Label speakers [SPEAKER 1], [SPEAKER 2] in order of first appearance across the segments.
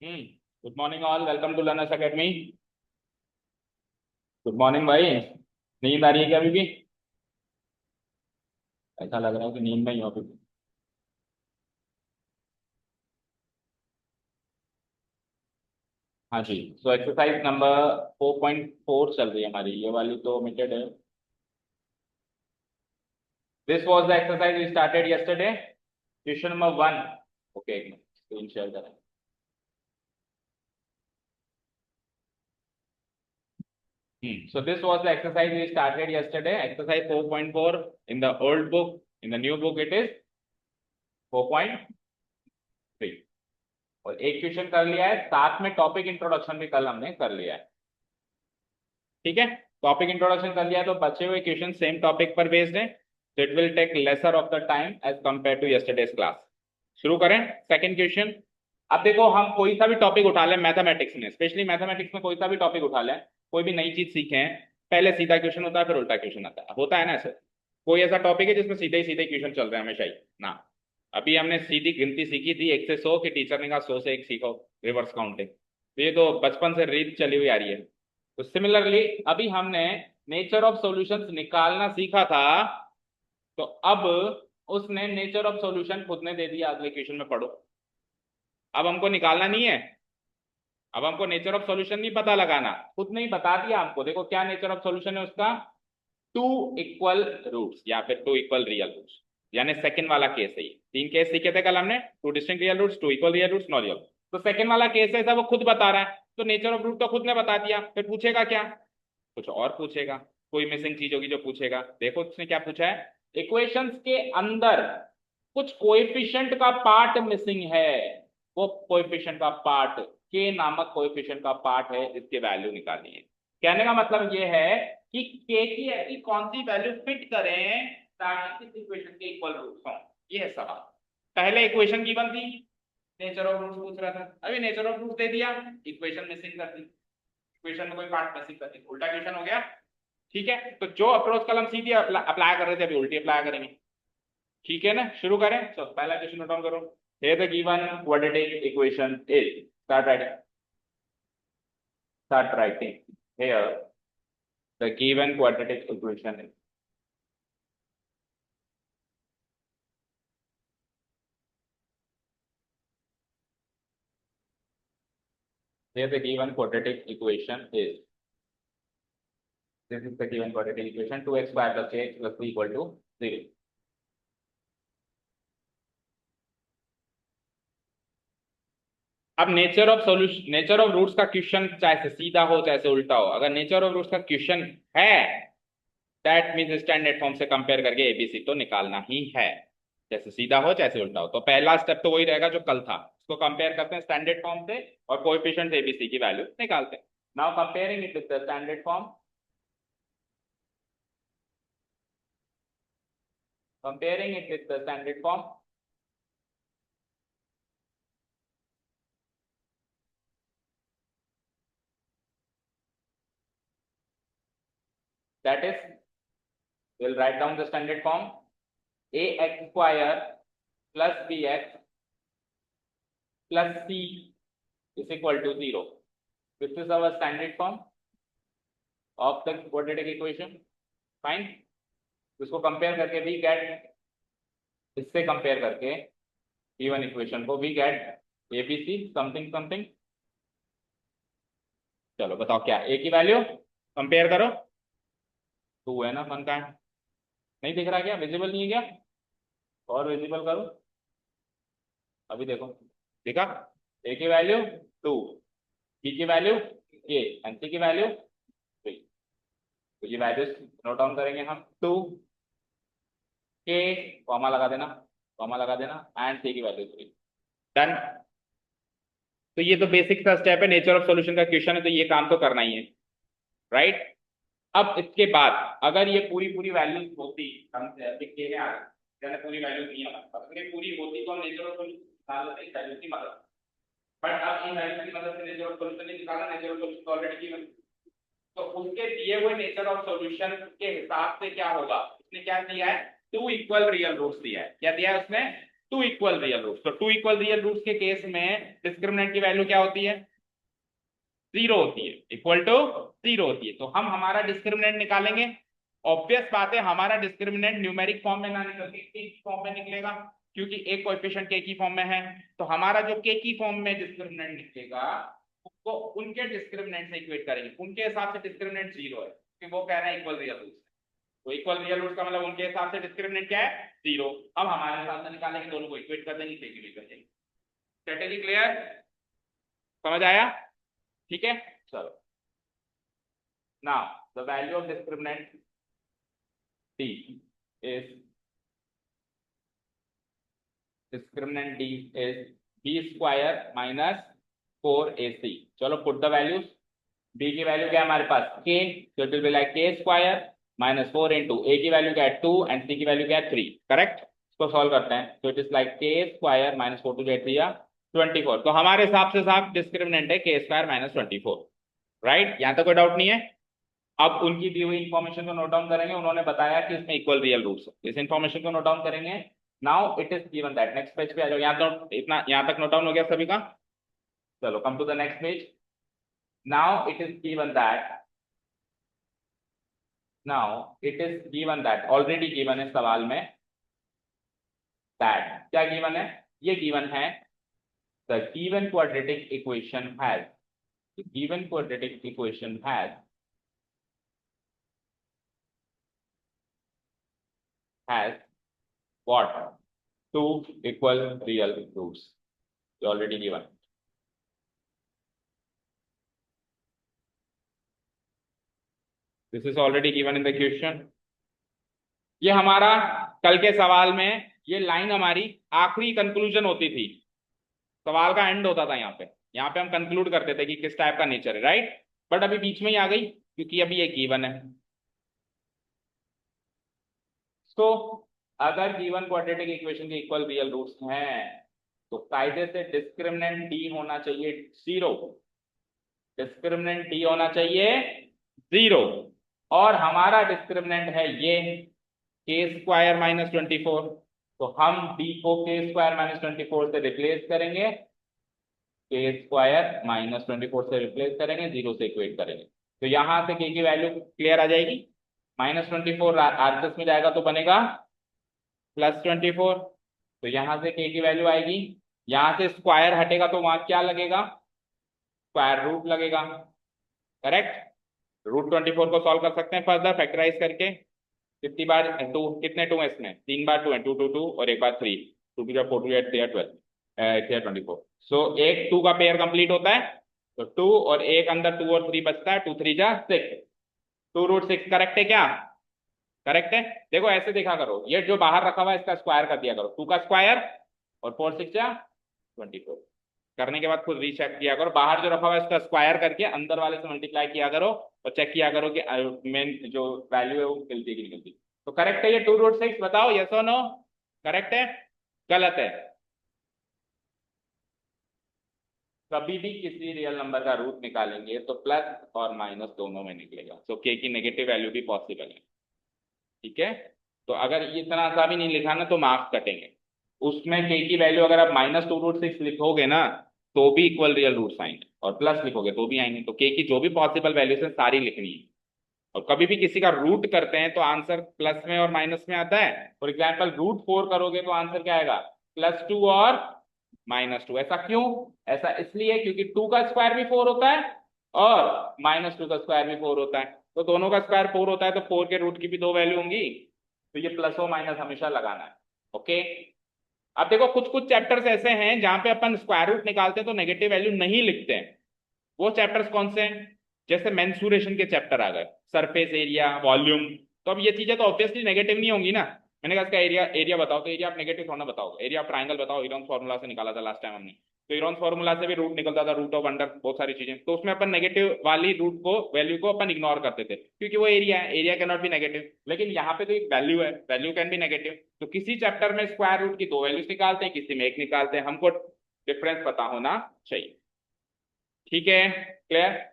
[SPEAKER 1] Good morning all, welcome to learners academy. Good morning भाई। नींद आ रही है क्या अभी भी? ऐसा लग रहा है कि नींद में ही हो अभी भी। हाँ जी। सो एक्सरसाइज नंबर 4.4 चल रही है हमारी, ये वाली तो ओमिटेड है। This was the exercise we started yesterday, question number 1। Okay, एक मिनट स्क्रीन शेयर करें। So this was the exercise we started yesterday, exercise 4.4 in the old book. In the new book it is 4.3। और एक question कर लिया है, साथ में topic introduction भी कल हमने कर लिया है। ठीक है, टॉपिक इंट्रोडक्शन कर लिया तो बचे हुए क्वेश्चन सेम टॉपिक पर बेस्ड है, तो it will take lesser of the time as compare to yesterday's class. शुरू करें सेकंड क्वेश्चन। अब देखो, हम कोई सा भी टॉपिक उठा लें मैथमेटिक्स में, स्पेशली मैथमेटिक्स में कोई सा भी टॉपिक उठा लें, कोई भी नई चीज सीखें, पहले सीधा क्वेश्चन होता है फिर उल्टा क्वेश्चन आता है, होता है ना ऐसे? कोई ऐसा टॉपिक है जिसमें सीधे ही सीधे क्वेश्चन चल रहे हैं हमेशा ही ना? अभी हमने सीधी गिनती सीखी थी 1 से 100 की, टीचर ने कहा 100 से 1 सीखो, रिवर्स काउंटिंग। तो ये तो बचपन से रीत चली हुई आ रही है। तो सिमिलरली अभी हमने नेचर ऑफ सॉल्यूशंस निकालना सीखा था, तो अब उसने नेचर ऑफ सॉल्यूशन खुद ने दे दिया, अगले क्वेश्चन में पढ़ो। अब हमको निकालना नहीं है, अब हमको नेचर ऑफ सॉल्यूशन नहीं पता लगाना, खुद ने ही बता दिया हमको। देखो क्या नेचर ऑफ सॉल्यूशन है उसका, टू इक्वल रूट्स या फिर टू इक्वल रियल रूट्स, यानी सेकंड वाला केस है ये। 3 केस सीखे थे कल हमने, two distinct real roots, two equal real roots, non real. तो सेकंड वाला केस है, वो खुद बता रहा है, तो नेचर ऑफ रूट तो खुद ने बता दिया, फिर पूछेगा क्या? कुछ और पूछेगा, कोई मिसिंग चीज होगी जो पूछेगा। देखो उसने क्या पूछा है, इक्वेशंस के अंदर कुछ कोएफिशिएंट का पार्ट मिसिंग है, वो कोएफिशिएंट का पार्ट, के नामक कोएफिशिएंट का पार्ट है, इसके वैल्यू निकालनी है। कहने का मतलब ये है कि के की ऐसी कौन सी वैल्यू फिट करें ताकि इस इक्वेशन के इक्वल रूट्स हों, ये है सवाल। पहले इक्वेशन गिवन थी, नेचर ऑफ रूट्स पूछ रहा था, अभी नेचर ऑफ रूट्स दे दिया, इक्वेशन मिसिंग कर दी, इक्वेशन में कोई पार्ट मिसिंग कर दी, उल्टा क्वेश्चन हो गया। ठीक है, तो जो अप्रोच कल हम सीधी अप्लाई कर रहे थे अभी उल्टी अप्लाई करेंगे। ठीक है ना, शुरू करें। तो पहला क्वेश्चन नोट डाउन करो। here the given quadratic equation is, start writing here the given quadratic equation is, here the given quadratic equation is, this is the given quadratic equation, 2x square plus 8 plus 3 equal to 0। अब nature of solution, nature of roots का question चाहे से सीधा हो चाहे से उल्टा हो, अगर नेचर ऑफ रूट्स का क्वेश्चन है, दैट मीन्स स्टैंडर्ड फॉर्म से कंपेयर करके एबीसी तो निकालना ही है, जैसे सीधा हो चाहे उल्टा हो। तो पहला स्टेप तो वही रहेगा जो कल था, इसको कंपेयर करते हैं स्टैंडर्ड फॉर्म से और कोएफिशिएंट एबीसी की वैल्यू निकालते हैं। Now comparing it with the standard form, comparing it with the standard form, that is, we'll write down the standard form, ax square plus bx plus c is equal to 0। This is our standard form of the quadratic equation। Fine, इसको compare करके we get, इससे compare करके given equation को we get A B C something something. चलो बताओ क्या, ए की value compare करो, 2 है ना, 1 का है, नहीं दिख रहा क्या, विजिबल नहीं है क्या? और विजिबल करो, अभी देखो देखा, ए की वैल्यू 2, बी की वैल्यू ए, एंड सी की वैल्यू 3। तो ये वैल्यूज नोट डाउन करेंगे हम, 2 के, कॉमा लगा देना, कॉमा लगा देना, एंड सी की वैल्यू 3। डन। तो ये तो बेसिक सा स्टेप है, नेचर ऑफ सॉल्यूशन का क्वेश्चन है तो ये काम तो करना ही है, राइट? अब इसके बाद अगर ये पूरी पूरी वैल्यूज होती, हम लिख के आ रहे पूरी वैल्यू नहीं है, अगर ये पूरी होती तो हम नेचर ऑफ सॉल्यूशन निकाल लेते हैं वैल्यू की मदद। बट अब इन वैल्यू की मदद से नेचर ऑफ सॉल्यूशन नहीं निकालना, nature of solution already given. तो उसके दिए हुए नेचर ऑफ सॉल्यूशन के हिसाब से क्या होगा, उसने क्या दिया है, टू इक्वल रियल रूट्स दिया है। क्या दिया है उसने? Two equal real roots. तो टू इक्वल रियल रूट्स के केस में डिस्क्रिमिनेंट की वैल्यू क्या होती है? जीरो होती है, इक्वल टू जीरो होती है। तो हम हमारा डिस्क्रिमिनेंट निकालेंगे। ऑब्वियस बात है हमारा डिस्क्रिमिनेंट न्यूमेरिक फॉर्म में ना निकल के के की फॉर्म में निकलेगा, क्योंकि एक कोएफिशिएंट के की फॉर्म में है। तो हमारा जो के की फॉर्म में डिस्क्रिमिनेंट निकलेगा उसको उनके डिस्क्रिमिनेंट से इक्वेट करेंगे। उनके हिसाब से डिस्क्रिमिनेंट जीरो है, क्योंकि वो कह रहे हैं इक्वल रियल रूट्स। तो इक्वल रियल रूट्स का मतलब उनके हिसाब से डिस्क्रिमिनेंट क्या है? जीरो। अब हमारे हिसाब से निकालेंगे, दोनों को इक्वेट कर देंगे, के की कर देंगे। Strategy clear? समझ आया? ठीक है, चलो। Now, the value of discriminant D is discriminant D is B square minus 4AC. चलो put the values. B की वैल्यू क्या है हमारे पास? K, so it will be like K square minus 4 into A की वैल्यू क्या है? 2 and C की value क्या है? 3. करेक्ट? इसको सॉल्व करते हैं। So it is like K square minus 4 to 3 या 24। तो हमारे हिसाब से साफ डिस्क्रिमिनेंट है K square minus 24, राइट? यहाँ तक कोई डाउट नहीं है। अब उनकी दी हुई इंफॉर्मेशन को नोट डाउन करेंगे। उन्होंने बताया कि इसमें इक्वल रियल रूट्स है, इस इंफॉर्मेशन को नोट डाउन करेंगे। Now it is given that, next page पे आ जाओ। यहाँ तो इतना यहाँ तक नोट डाउन हो गया सभी का? चलो come to the next page. Now it is given that, already given है सवाल में दैट, क्या गिवन है? ये गिवन है the given quadratic equation has what? Two equal real roots. Already given. This is already given in the question. ये हमारा कल के सवाल में ये लाइन हमारी आखिरी कंक्लूजन होती थी, सवाल का एंड होता था यहाँ पे हम कंक्लूड करते थे कि किस टाइप का नेचर है, राइट? बट अभी बीच में ही आ गई क्योंकि अभी ये गिवन है। तो अगर गिवन क्वाड्रेटिक इक्वेशन के इक्वल रियल रूट्स हैं तो कायदे से डिस्क्रिमिनेंट डी होना चाहिए जीरो। डिस्क्रिमिनेंट डी होना चाहिए जीरो, और हमारा डिस्क्रिमिनेंट है ये के स्क्वायर माइनस 24। तो हम डी को के स्क्वायर माइनस 24 से रिप्लेस करेंगे, के स्क्वायर माइनस 24 से रिप्लेस करेंगे, जीरो से इक्वेट करेंगे। तो यहां से के की वैल्यू क्लियर आ जाएगी। माइनस 24 आरएचएस में जाएगा तो बनेगा प्लस 24। तो यहां से के की वैल्यू आएगी, यहां से स्क्वायर हटेगा तो वहां क्या लगेगा? स्क्वायर रूट लगेगा, करेक्ट? रूट 24 को सॉल्व कर सकते हैं फर्दर फैक्टराइज करके। कितनी बार टू, कितने टू है इसमें? 3 बार टू है, 2 2 2 और एक बार 3, 2 2 4 2 8 3 12 24। सो एक 2 का पेयर कंप्लीट होता है, तो 2 और एक अंदर 2 और 3 बचता है, 2 3 जा 6, 2 रूट 6। करेक्ट है क्या? करेक्ट है। देखो ऐसे देखा करो, ये जो बाहर रखा हुआ है इसका स्क्वायर कर दिया करो, 2 का स्क्वायर और 4 6 जा 24। करने के बाद खुद रीचेक किया करो, बाहर जो रखा हुआ है इसका स्क्वायर करके अंदर वाले से मल्टीप्लाई किया करो और चेक किया करो कि मेन जो वैल्यू है वो मिलती है कि नहीं मिलती। तो करेक्ट है ये 2 रूट 6? बताओ यस और नो, करेक्ट है गलत है? कभी भी किसी रियल नंबर का रूट निकालेंगे तो प्लस और माइनस दोनों में निकलेगा। तो के की नेगेटिव वैल्यू भी पॉसिबल है, ठीक है? तो अगर इतना सा भी नहीं लिखा ना तो मार्क्स कटेंगे। उसमें के की वैल्यू अगर आप माइनस 2 रूट 6 लिखोगे ना तो भी इक्वल रियल रूट्स आएंगे, और प्लस लिखोगे तो भी आएंगे। तो के की जो भी पॉसिबल वैल्यूज है सारी लिखनी है। और कभी भी किसी का रूट करते हैं तो आंसर प्लस में और माइनस में आता है। फॉर एग्जाम्पल रूट 4 करोगे तो आंसर क्या आएगा? +2 और -2। ऐसा क्यों? ऐसा इसलिए क्योंकि 2 का स्क्वायर भी 4 होता है और -2 का स्क्वायर भी 4 होता है। तो दोनों का स्क्वायर 4 होता है तो 4 के रूट की भी 2 वैल्यू होंगी। तो ये प्लस और माइनस हमेशा लगाना है, ओके? अब देखो कुछ कुछ चैप्टर्स ऐसे हैं जहां पे अपन स्क्वायर रूट निकालते हैं तो नेगेटिव वैल्यू नहीं लिखते हैं। वो चैप्टर्स कौन से हैं? जैसे मेंसुरेशन के चैप्टर आ गए, सरफेस एरिया, वॉल्यूम। तो अब ये चीजें तो ऑब्वियसली नेगेटिव नहीं होंगी ना। मैंने कहा इसका एरिया, एरिया बताओ, तो एरिया आप नेगेटिव थोड़ा बताओगे। एरिया ऑफ ट्राइंगल बताओ, इरॉन्स फॉर्मूला से निकाला था लास्ट टाइम हमने। तो इरॉन्स फॉर्मूला से भी रूट निकलता था, रूट ऑफ अंडर, बहुत सारी चीजें। तो उसमें अपन नेगेटिव वाली रूट को, वैल्यू को अपन इग्नोर करते थे क्योंकि वो एरिया है, area can not be negative. लेकिन यहाँ पे तो एक वैल्यू है, वैल्यू कैन बी नेगेटिव। तो किसी चैप्टर में स्क्वायर रूट की 2 वैल्यूज निकालते हैं, किसी में एक निकालते हैं। हमको डिफरेंस पता होना चाहिए, ठीक है? Clear?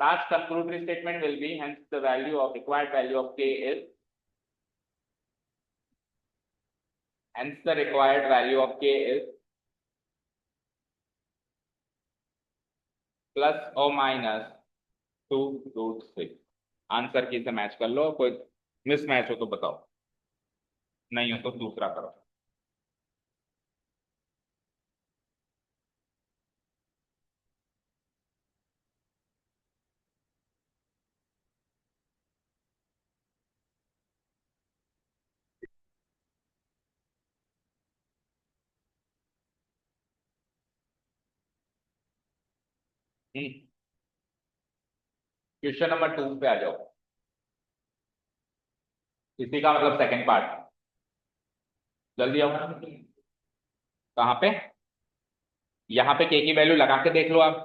[SPEAKER 1] Last conclusory statement will be hence the value of required value of k is hence the required value of k is plus और माइनस 2√6। आंसर की से मैच कर लो, कोई मिसमैच हो तो बताओ, नहीं हो तो दूसरा करो। क्वेश्चन नंबर 2 पे आ जाओ। इसी का मतलब सेकंड पार्ट, जल्दी आओ। कहाँ पे? यहाँ पे के की वैल्यू लगा के देख लो आप,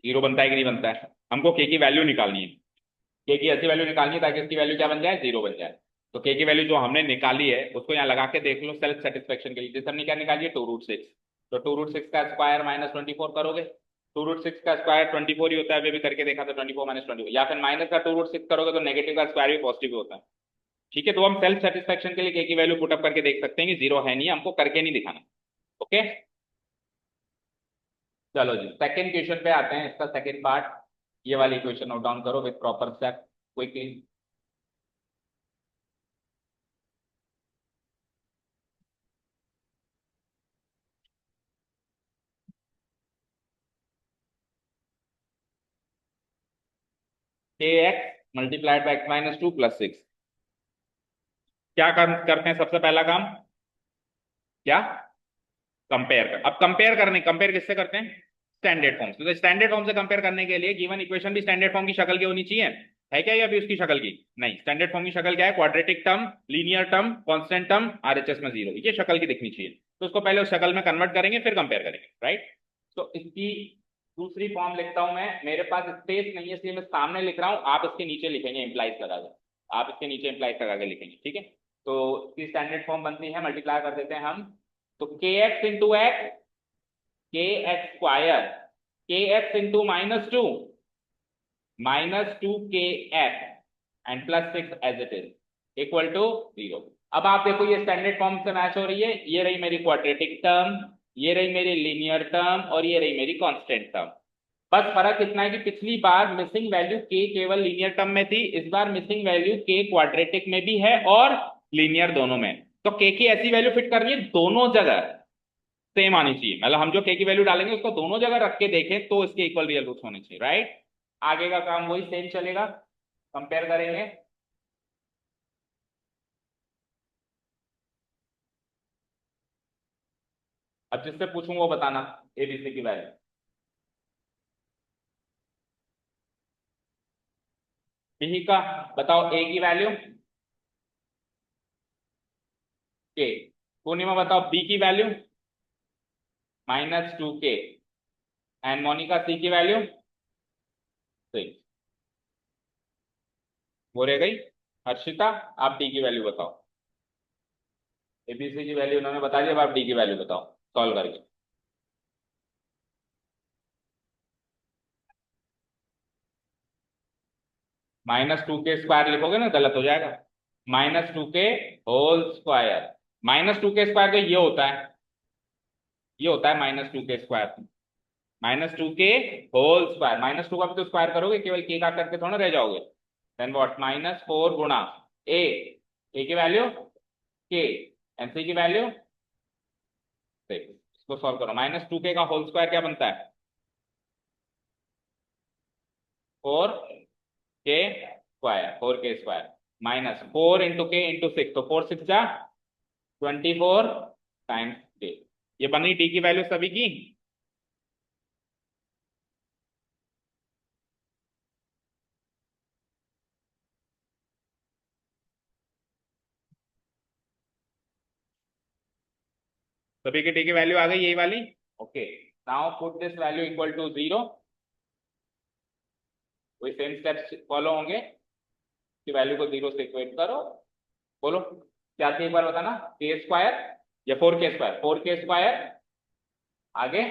[SPEAKER 1] जीरो बनता है कि नहीं बनता है। हमको के की वैल्यू निकालनी है, के की ऐसी वैल्यू निकालनी है ताकि इसकी वैल्यू क्या बन जाए, जीरो बन जाए। तो के की वैल्यू जो हमने निकाली है उसको यहाँ लगा के देख लो सेल्फ सेटिस्फेक्शन के लिए। जैसे हमने क्या निकाली है, 2√6, तो 2√6 का स्क्वायर माइनस 24 करोगे, 2√6 का स्क्वायर 24 ही होता है, अभी भी करके देखा था 24 माइनस 24, या फिर माइनस का 2√6 करोगे तो नेगेटिव का स्क्वायर भी पॉजिटिव होता है। ठीक है, तो हम सेल्फ सेटिस्फेक्शन के लिए के की वैल्यू पुटअप करके देख सकते हैं कि जीरो है नहीं, हमको करके नहीं दिखाना। ओके, चलो जी सेकंड क्वेश्चन पे आते हैं, इसका सेकंड पार्ट। ये वाली क्वेश्चन नोट डाउन करो विद प्रॉपर स्टेप क्विकली। के x multiplied by x minus 2 plus 6। क्या करते हैं सबसे पहला काम, क्या? कंपेयर कर। अब कंपेयर करने, कंपेयर किससे करते हैं, स्टैंडर्ड फॉर्म से। तो स्टैंडर्ड फॉर्म से कंपेयर करने के लिए गिवन इक्वेशन भी स्टैंडर्ड फॉर्म की शक्ल की होनी चाहिए, है क्या? या अभी उसकी शक्ल की नहीं, स्टैंडर्ड फॉर्म की शक्ल क्या है, quadratic term, linear term, constant term, RHS में जीरो, ये शक्ल की दिखनी चाहिए। तो उसको पहले उस शक्ल में कन्वर्ट करेंगे फिर कंपेयर करेंगे, राइट। तो इसकी दूसरी फॉर्म लिखता हूं मैं, मेरे पास स्पेस नहीं है इसलिए मैं सामने लिख रहा हूं, आप इसके नीचे लिखेंगे इंप्लाइज लगा के, आप इसके नीचे इंप्लाइज लगा के लिखेंगे, ठीक है। तो इसकी स्टैंडर्ड फॉर्म बनती है, मल्टीप्लाई कर देते हैं हम, तो k x into x, k x square, k x into -2 k x and plus 6 as it is equal to zero. अब आप देखो ये स्टैंडर्ड फॉर्म से मैच हो रही है, ये रही मेरी क्वाड्रेटिक टर्म, ये रही मेरी लीनियर टर्म, और ये रही मेरी कांस्टेंट टर्म। बस फर्क इतना है कि पिछली बार मिसिंग वैल्यू के केवल लीनियर टर्म में थी, इस बार मिसिंग वैल्यू के क्वाड्रेटिक में भी है और लीनियर दोनों में। तो के की ऐसी वैल्यू फिट करनी है दोनों जगह सेम आनी चाहिए, मतलब हम जो के की वैल्यू डालेंगे उसको दोनों जगह रख के देखें तो इसके इक्वल रियल रूट्स होने चाहिए, राइट। आगे का काम वही सेम चलेगा, कंपेयर करेंगे। अब जिससे पूछूंगा वो बताना एबीसी की वैल्यू। यही का बताओ, ए की वैल्यू के, पूर्णिमा बताओ बी की वैल्यू -2 के, एंड मोनिका सी की वैल्यू 6। वो रह गई हर्षिता, आप डी की वैल्यू बताओ। एबीसी की वैल्यू उन्होंने बता दिया, अब आप डी की वैल्यू बताओ सॉल्व करके। -2 के स्क्वायर लिखोगे ना गलत हो जाएगा, -2 के होल स्क्वायर, -2 के स्क्वायर तो ये होता है, ये होता है -2 के स्क्वायर, -2 के होल स्क्वायर, -2 का भी तो स्क्वायर करोगे, केवल के का करके थोड़ा रह जाओगे। देन व्हाट, -4 गुणा ए, ए की वैल्यू के, एंड सी की वैल्यू 6। इसको सॉल्व करो, -2 के का होल स्क्वायर क्या बनता है, 4 के स्क्वायर, 4 के स्क्वायर -4 × के × 6, तो 4 6 जा 24 टाइम्स के। ये बनी टी की वैल्यू सभी की। सभी की टी की वैल्यू आ गई यही वाली। Okay, now put this value equal to zero. वही सेम स्टेप्स फॉलो होंगे कि वैल्यू को जीरो से इक्वेट करो। बोलो क्या थी एक बार बताना, के स्क्वायर या 4 के स्क्वायर, 4 के स्क्वायर आगे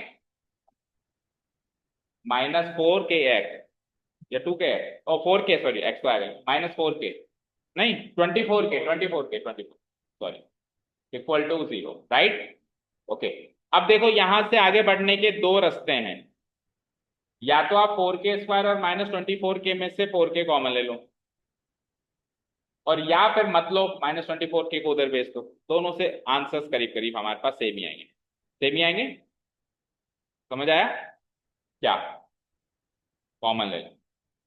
[SPEAKER 1] -4 के एक्स या 2 के एक्स, और 4 के, सॉरी एक्स तो आ गई, -4 के नहीं 24 k, 24 k, 24 sorry equal to 0, right. Okay, अब देखो यहां से आगे बढ़ने के दो रास्ते हैं, या तो आप 4k² और -24k में से 4k कॉमन ले लो, और या फिर मत लो, -24k को उधर भेज दो। दोनों से आंसर्स करीब करीब हमारे पास सेम ही आएंगे, सेम ही आएंगे। समझ आया क्या? कॉमन ले लो,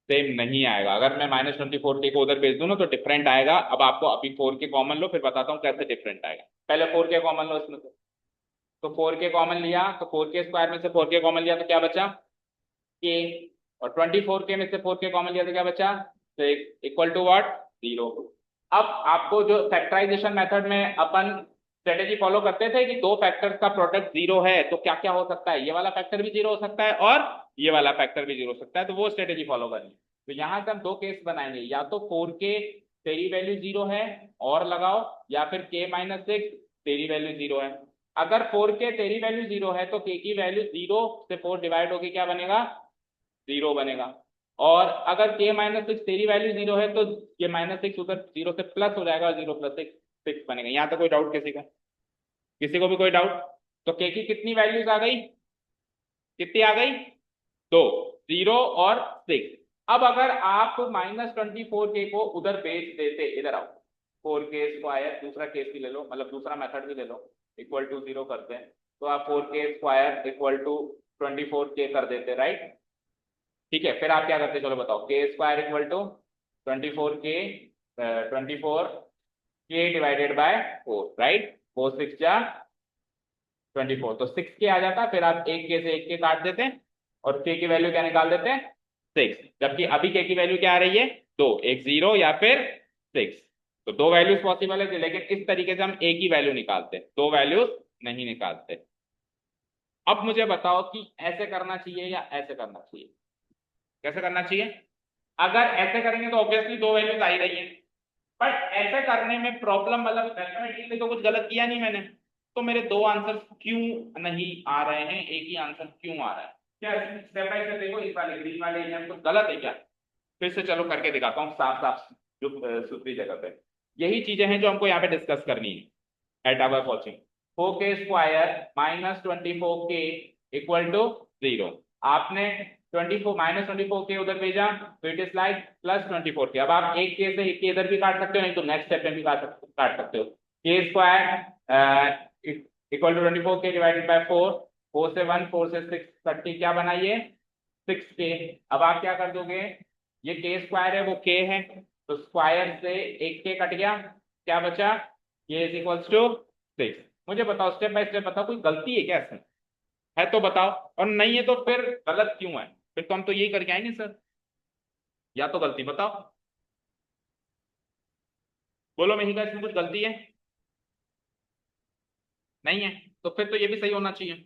[SPEAKER 1] सेम नहीं आएगा। अगर मैं -24k को उधर भेज दूं ना तो डिफरेंट आएगा। अब आपको अभी 4k कॉमन लो, फिर बताता हूँ कैसे डिफरेंट आएगा। पहले 4k कॉमन लो इसमें से। तो 4k कॉमन लिया, तो 4k² में से 4k कॉमन लिया तो क्या बचा? k। और 24k में से 4k कॉमन लिया तो क्या बचा? तो इक्वल टू व्हाट? 0। अब आपको जो फैक्टराइजेशन मेथड में अपन स्ट्रेटेजी फॉलो करते थे कि दो फैक्टर्स का प्रोडक्ट 0 है, तो क्या क्या हो सकता है? ये वाला फैक्टर भी 0 हो सकता है और ये वाला फैक्टर भी 0 हो सकता है, तो वो स्ट्रेटेजी फॉलो करनी। तो यहां से हम दो केस बनाएंगे, या तो 4k तेरी वैल्यू 0 है और लगाओ, या फिर k-6 तेरी वैल्यू 0 है। अगर 4k तेरी वैल्यू 0 है तो k की वैल्यू 0 से 4 डिवाइड होगी, क्या बनेगा? 0 बनेगा। और अगर k-6 तेरी वैल्यू 0 है तो ये -6 उधर 0 से प्लस हो जाएगा, 0 + 6 6 बनेगा। यहाँ तक कोई डाउट किसी का? किसी को भी कोई डाउट? तो k की कितनी वैल्यूज आ गई? कितनी आ गई? दो, 0 और 6। अब अगर आप -24k को उधर भेज देते, इधर आओ, 4k², दूसरा केस भी ले लो, मतलब दूसरा मेथड भी ले लो, इक्वल टू 0 करते हैं, तो आप 4k² इक्वल टू 24k कर देते, राइट। ठीक है, फिर आप क्या करते? चलो बताओ, k² equal to 24k, 24k divided by 4, right. 4 6 जा 24, तो 6k आ जाता। फिर आप एक के से एक के काट देते और k की वैल्यू क्या निकाल देते हैं? 6। जबकि अभी k की वैल्यू क्या आ रही है? 2, एक 0 या फिर 6। तो दो वैल्यूज पॉसिबल है, लेकिन इस तरीके से हम a की वैल्यू निकालते हैं, दो वैल्यूज नहीं निकालते। अब मुझे बताओ कि ऐसे करना चाहिए या ऐसे करना चाहिए? कैसे करना चाहिए? अगर ऐसे करेंगे तो ऑब्वियसली दो वैल्यूज आ ही रही है, बट ऐसे करने में प्रॉब्लम, मतलब मैथमेटिकली तो कुछ गलत किया नहीं मैंने, तो मेरे दो आंसर क्यों नहीं आ रहे हैं, एक ही आंसर क्यों आ रहा है? क्या स्टेप बाय स्टेप देखो, इस वाले ग्रीन वाले एरिया में कुछ गलत है क्या? फिर से चलो करके दिखाता हूँ साफ साफ, जो सूत्री जगह पे। यही चीजें हैं जो हमको यहाँ पे डिस्कस करनी है at our watching. 4k² -24k equal to 0। आपने 24 उधर भेजा, तो इट इज लाइक +24k। अब आप एक के से एक के इधर भी काट सकते हो, नहीं तो नेक्स्ट स्टेप में भी काट सकते हो। k² equal to 24k divided by 4, 4 से 1, 4 से 6 30, क्या बनाइए? 6k। अब आप क्या कर दोगे? ये k² है, वो k है, तो स्क्वायर से एक k कट गया, क्या बचा? k is equals to 6। मुझे बताओ, स्टेप बाय स्टेप बताओ, कोई गलती है क्या इसमें? है तो बताओ, और नहीं है तो फिर गलत क्यों है? फिर तो हम तो यही करके आएंगे सर, या तो गलती बताओ। बोलो मेहिका, इसमें कुछ गलती है? नहीं है, तो फिर तो ये भी सही होना चाहिए।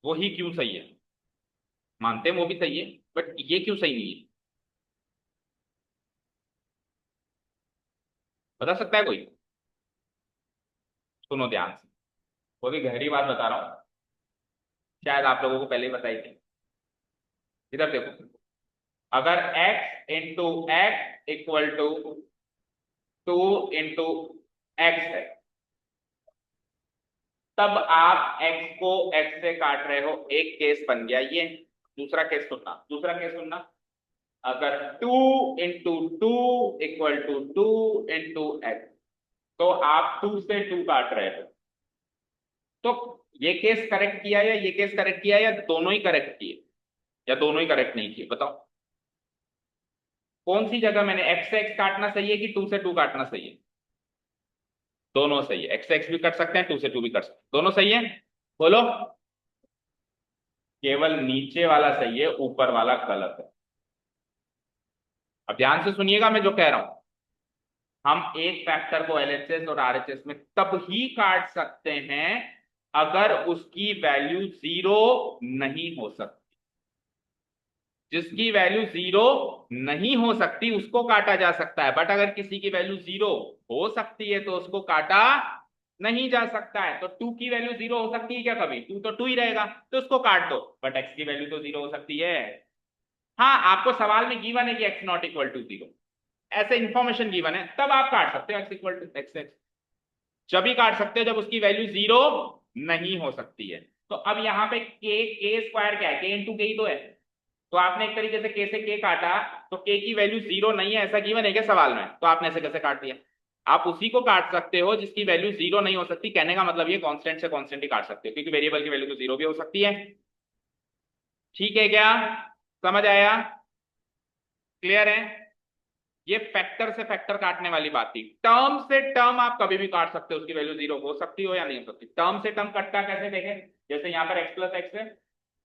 [SPEAKER 1] वो ही क्यों सही है? मानते हैं वो भी सही है, बट ये क्यों सही नहीं है? बता सकता है कोई? सुनो ध्यान से, वो भी गहरी बात बता रहा हूँ, शायद आप लोगों को पहले ही बताई थी। इधर देखो, अगर x into x equal to 2 × x है, तब आप x को x से काट रहे हो, एक केस बन गया ये। दूसरा केस सुनना, दूसरा केस सुनना। अगर 2 × 2 इक्वल टू 2 × x, तो आप 2 से 2 काट रहे हो, तो ये केस करेक्ट किया या ये केस करेक्ट किया, या दोनों ही करेक्ट किए, या दोनों ही करेक्ट नहीं किए? बताओ कौन सी जगह मैंने x से x काटना सही है कि 2 से 2 काटना सही है? दोनों सही है, x से x भी कट सकते हैं, 2 से 2 भी कट सकते हैं, दोनों सही है। बोलो, केवल नीचे वाला सही है, ऊपर वाला गलत है। अब ध्यान से सुनिएगा मैं जो कह रहा हूं। हम एक फैक्टर को एलएचएस और आरएचएस में तब ही काट सकते हैं अगर उसकी वैल्यू 0 नहीं हो सकती। जिसकी वैल्यू 0 नहीं हो सकती उसको काटा जा सकता है, बट अगर किसी की वैल्यू 0 हो सकती है तो उसको काटा नहीं जा सकता है। तो 2 की वैल्यू 0 हो सकती है क्या? कभी 2 तो 2 ही रहेगा, तो उसको काट दो। बट x की वैल्यू तो 0 हो सकती है। हाँ, आपको सवाल में गिवन है कि x नॉट इक्वल टू 0, ऐसे इंफॉर्मेशन गिवन है, तब आप काट सकते हो x इक्वल टू x। जब ही काट सकते हो जब उसकी वैल्यू जीरो नहीं हो सकती है। तो अब यहाँ पे के स्क्वायर क्या है, के इंटू के ही तो है। तो आपने एक तरीके से के से के काटा, तो के की वैल्यू जीरो नहीं है ऐसा गिवन है क्या सवाल में, तो आपने ऐसे कैसे काट दिया। आप उसी को काट सकते हो जिसकी वैल्यू जीरो नहीं हो सकती, कहने का मतलब ये कांस्टेंट से कांस्टेंट ही काट सकते हो, क्योंकि वेरिएबल की वैल्यू तो जीरो भी हो सकती है। ठीक है क्या, समझ आया, क्लियर है। ये फैक्टर से फैक्टर काटने वाली बात थी। टर्म से टर्म आप कभी भी काट सकते हो, उसकी वैल्यू जीरो हो सकती हो या नहीं हो सकती। टर्म से टर्म कटता कैसे देखें, जैसे यहाँ पर x प्लस एक्स है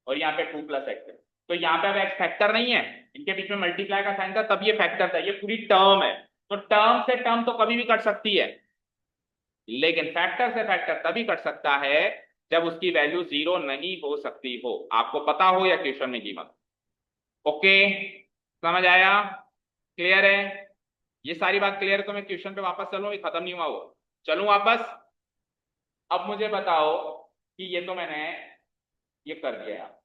[SPEAKER 1] और यहाँ पे 2 प्लस एक्स है, तो यहाँ पे अब x फैक्टर नहीं है, इनके बीच में मल्टीप्लाई का साइन था तब ये फैक्टर था, ये पूरी टर्म है। तो टर्म से टर्म तो कभी भी कट सकती है, लेकिन फैक्टर से फैक्टर तभी कट सकता है जब उसकी वैल्यू जीरो नहीं हो सकती हो, आपको पता हो या क्वेश्चन में कीमत। ओके, समझ आया, क्लियर है। ये सारी बात क्लियर है तो मैं क्वेश्चन पे वापस चलूं, ये खत्म नहीं हुआ वो, चलूं वापस। अब मुझे बताओ कि ये तो मैंने ये कर दिया यार,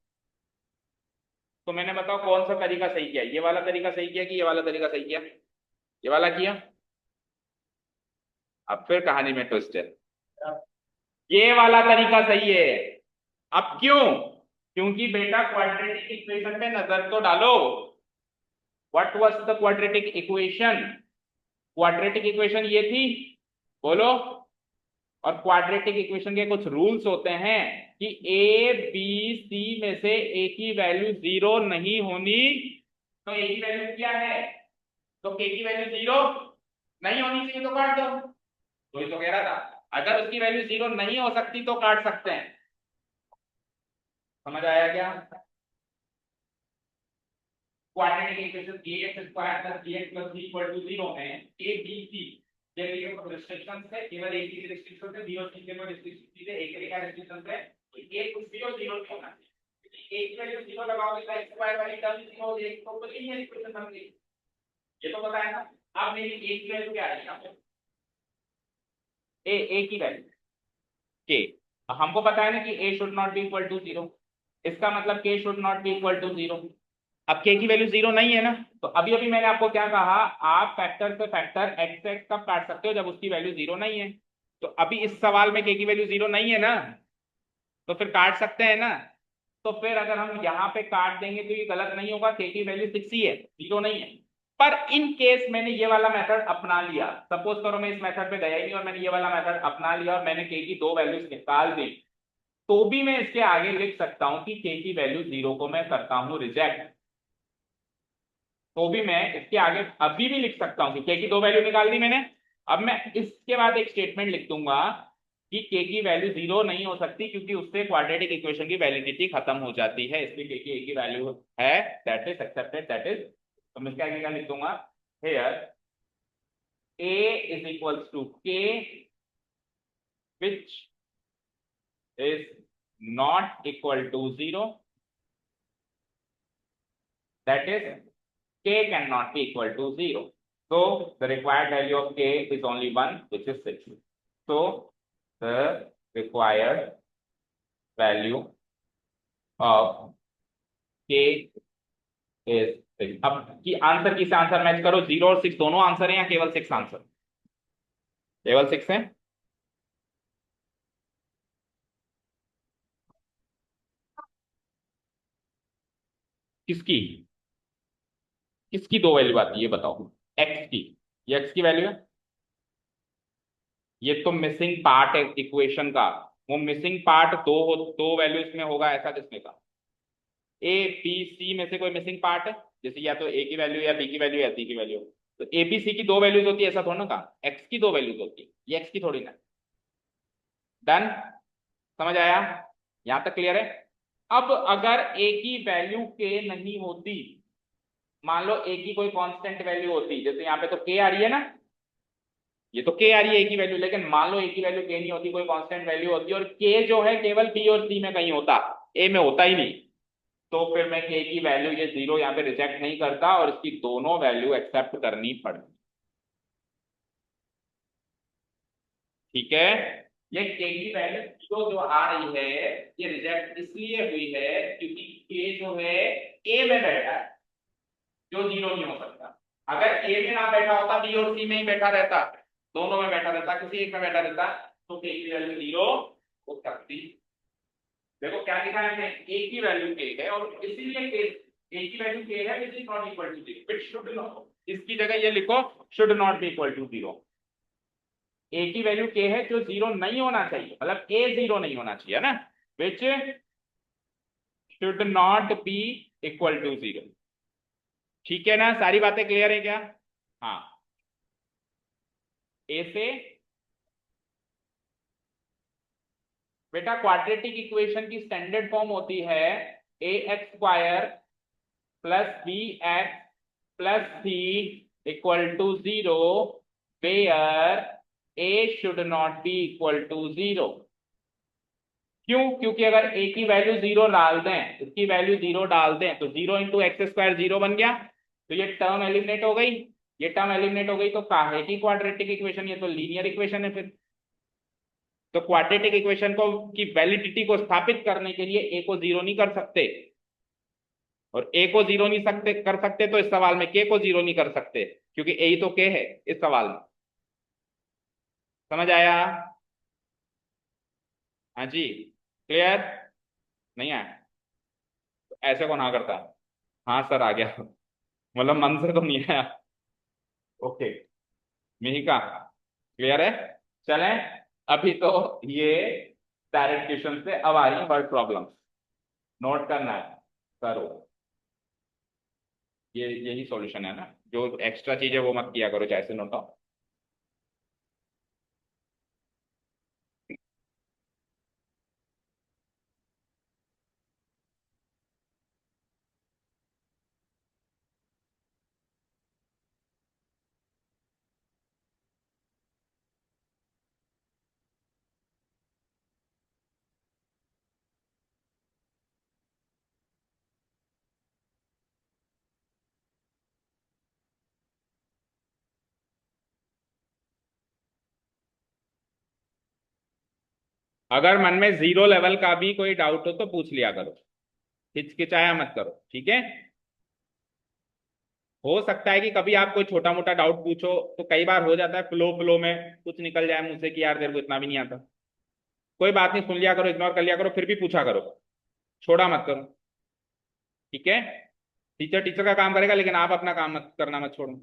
[SPEAKER 1] तो मैंने बताओ कौन सा तरीका सही किया, ये वाला तरीका सही किया कि ये वाला तरीका सही किया, ये वाला किया। अब फिर कहानी में ट्विस्ट है, ये वाला तरीका सही है। अब क्यों, क्योंकि बेटा क्वाड्रेटिक इक्वेशन पे नजर तो डालो। What was the quadratic equation, quadratic equation ये थी, बोलो। और क्वाड्रेटिक इक्वेशन के कुछ रूल्स होते हैं कि ए बी सी में से ए की वैल्यू जीरो नहीं होनी, तो ए की वैल्यू क्या है, तो के की वैल्यू जीरो नहीं होनी चाहिए तो काट दो। तो ये तो कह रहा था अगर उसकी वैल्यू जीरो नहीं हो सकती तो काट सकते हैं, समझ आया क्या। Quadratic equation ax square plus bx plus c equal to 0 में a b c ये रिस्ट्रिक्शन है, केवल एक ही रिस्ट्रिक्शन है, b और c के कोई रिस्ट्रिक्शन नहीं है, एक ही का रिस्ट्रिक्शन है, a कुछ भी और 0 नहीं होना चाहिए। a की वैल्यू 0 लगाओगे तो x स्क्वायर वाली टर्म 0 हो जाएगी, तो लीनियर इक्वेशन बन गई, ये तो पता है ना। अब मेरी a की वैल्यू क्या आ रही है, a की वैल्यू k, हमको पता है ना कि a should not be equal to 0, इसका मतलब k should not be equal to 0। अब k की वैल्यू जीरो नहीं है ना, तो अभी अभी मैंने आपको क्या कहा, आप फैक्टर से फैक्टर x से x कब काट सकते हो, जब उसकी वैल्यू जीरो नहीं है। तो अभी इस सवाल में k की वैल्यू जीरो नहीं है ना, तो फिर काट सकते हैं ना। तो फिर अगर हम यहाँ पे काट देंगे तो ये गलत नहीं होगा, k की वैल्यू 6 ही है, जीरो नहीं है। पर इन केस मैंने ये वाला मेथड अपना लिया, सपोज करो मैं इस मेथड पे गया ही नहीं और मैंने ये वाला मेथड अपना लिया और मैंने k की दो वैल्यूज निकाल दी, तो भी मैं इसके आगे लिख सकता हूं कि k की वैल्यू जीरो को मैं करता हूं रिजेक्ट। तो भी मैं इसके आगे अभी भी लिख सकता हूं कि के की दो वैल्यू निकाल दी मैंने। अब मैं इसके बाद एक स्टेटमेंट लिख दूंगा कि के की वैल्यू जीरो नहीं हो सकती, क्योंकि उससे क्वाड्रेटिक इक्वेशन की वैलिडिटी खत्म हो जाती है, इसलिए के की एक ही वैल्यू है, that is accepted, that is. तो मैं इसके आगे क्या लिख दूंगा, here a is equals to k which is not equal to zero, that is k cannot be equal to 0. So the required value of k is only 1, which is 6. So the required value of k is 6. अब की answer किसे answer match करो, 0 और 6 दोनों answer है या केवल 6 answer, केवल 6 है। किसकी, किसकी दो वैल्यू आती है ये बताओ, x की, ये x की वैल्यू है, ये तो मिसिंग पार्ट है इक्वेशन का, वो मिसिंग पार्ट दो वैल्यूज में होगा ऐसा किसने कहा, ए बी सी में से कोई मिसिंग पार्ट है, जैसे या तो ए की वैल्यू या बी की वैल्यू या सी की वैल्यू, तो ए बी सी की दो वैल्यूज होती है ऐसा थोड़ा ना कहा, एक्स की दो वैल्यूज होती है, ये एक्स की थोड़ी ना। डन, समझ आया, यहां तक क्लियर है। अब अगर ए की वैल्यू के नहीं होती, मान लो ए की कोई कांस्टेंट वैल्यू होती, जैसे यहाँ पे तो के आ रही है ना, ये तो के आ रही है ए की वैल्यू, लेकिन मान लो ए की वैल्यू के नहीं होती, कोई कांस्टेंट वैल्यू होती और के जो है केवल बी और सी में कहीं होता, ए में होता ही नहीं, तो फिर मैं के की वैल्यू ये जीरो यहाँ पे रिजेक्ट नहीं करता और इसकी दोनों वैल्यू एक्सेप्ट करनी पड़ती, ठीक है। ये के की वैल्यू जीरो जो आ रही है ये रिजेक्ट इसलिए हुई है क्योंकि के जो है ए में बैठा है, जो जीरो नहीं हो सकता। अगर ए में ना बैठा होता बी और सी में ही बैठा रहता, दोनों में बैठा रहता, किसी एक में बैठा रहता, तो k की वैल्यू 0 हो सकती। देखो क्या लिखा है, a की वैल्यू k है और इसीलिए k a की वैल्यू k है, which is not equal to 0, it should not, इसकी जगह ये लिखो should not be equal to 0। a की वैल्यू k है जो 0 नहीं होना चाहिए, मतलब a 0 नहीं होना चाहिए ना, which should not be equal to 0। ठीक है ना, सारी बातें क्लियर है क्या? हाँ, ए से बेटा क्वाड्रेटिक इक्वेशन की स्टैंडर्ड फॉर्म होती है a x square plus b x plus c equal to 0 where a should not be equal to 0। क्यों? क्योंकि अगर a की वैल्यू 0 डाल दें, इसकी वैल्यू 0 डाल दें तो 0 इंटू एक्स स्क्वायर 0 बन गया, तो ये टर्म एलिमिनेट हो गई, ये टर्म एलिमिनेट हो गई, तो काहे की क्वाड्रेटिक इक्वेशन, ये तो लीनियर इक्वेशन है फिर। तो क्वाड्रेटिक इक्वेशन को की वैलिडिटी को स्थापित करने के लिए a को 0 नहीं कर सकते, और a को 0 नहीं सकते कर सकते तो इस सवाल में k को 0 नहीं कर सकते, क्योंकि a ही तो k है इस सवाल में। समझ आया? हाँ जी, क्लियर? नहीं आया तो ऐसे कौन हाँ करता? हाँ सर आ गया, मतलब मन से तो नहीं आया। ओके, मिहिका क्लियर है? चलें, अभी तो ये डायरेक्ट क्वेश्चन से, अब आ रही है वर्ड प्रॉब्लम, नोट करना है, करो। ये यही सॉल्यूशन है ना, जो एक्स्ट्रा चीज है वो मत किया करो, जैसे नोट डाउन। अगर मन में जीरो लेवल का भी कोई डाउट हो तो पूछ लिया करो, हिचकिचाया मत करो, ठीक है? हो सकता है कि कभी आप कोई छोटा मोटा डाउट पूछो तो कई बार हो जाता है फ्लो फ्लो में कुछ निकल जाए मुंह से कि यार तेरे को इतना भी नहीं आता, कोई बात नहीं, सुन लिया करो, इग्नोर कर लिया करो, फिर भी पूछा करो, छोड़ा मत करो, ठीक है? टीचर टीचर का काम करेगा, लेकिन आप अपना काम मत करना, मत छोड़ो,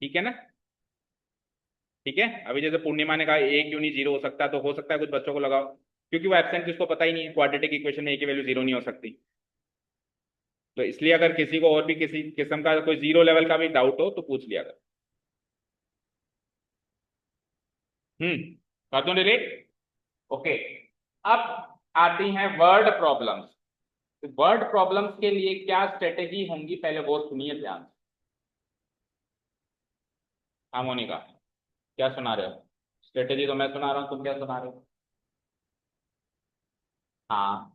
[SPEAKER 1] ठीक है ना? ठीक है, अभी जैसे पूर्णिमा ने कहा ए क्यों नहीं 0 हो सकता, तो हो सकता है कुछ बच्चों को लगाओ क्योंकि वो एब्सेंट, जिसको पता ही नहीं है क्वाड्रेटिक इक्वेशन में ए की वैल्यू 0 नहीं हो सकती, तो इसलिए अगर किसी को और भी किसी किस्म का कोई जीरो लेवल का भी डाउट हो तो पूछ लिया कर। हम्म, कर दूं डिलीट? ओके, अब आती हैं वर्ड प्रॉब्लम्स। तो वर्ड प्रॉब्लम्स के लिए क्या स्ट्रेटेजी होंगी, पहले वो सुनिए ध्यान से। हाँ मोनिका, क्या सुना रहे हो? स्ट्रेटेजी तो मैं सुना रहा हूँ, तुम क्या सुना रहे हो? हाँ,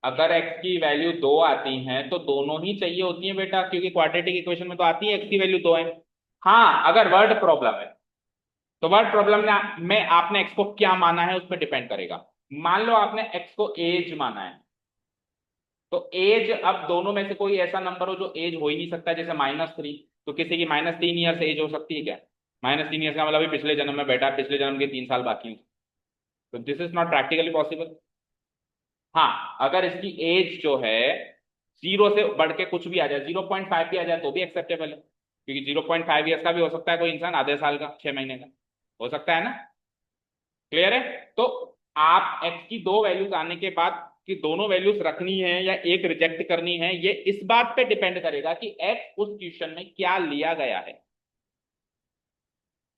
[SPEAKER 1] अगर x की वैल्यू 2 आती है तो दोनों ही चाहिए होती है बेटा, क्योंकि क्वाड्रेटिक इक्वेशन में तो आती है x की वैल्यू 2 है। हाँ, अगर वर्ड प्रॉब्लम है तो वर्ड प्रॉब्लम में आपने x को क्या माना है उस पर डिपेंड करेगा। मान लो आपने x को एज माना है, तो एज, अब दोनों में से कोई ऐसा नंबर हो जो एज हो ही नहीं सकता, जैसे -3, तो किसी की -3 ईयर्स एज हो सकती है क्या? -3 ईयर्स का मतलब अभी पिछले जन्म में बैठा, पिछले जन्म के 3 साल बाकी हैं। तो this is not practically possible. हाँ, अगर इसकी एज जो है 0 से बढ़ के कुछ भी आ जाए, 0.5 भी आ जाए तो भी एक्सेप्टेबल है, क्योंकि 0.5 ईयर्स का भी हो सकता है कोई इंसान, आधे साल का, 6 महीने का, हो सकता है ना? क्लियर है? तो आप x की दो वैल्यूज आने के बाद कि दोनों वैल्यूज रखनी है या एक रिजेक्ट करनी है, ये इस बात पे डिपेंड करेगा कि x उस क्वेश्चन में क्या लिया गया है।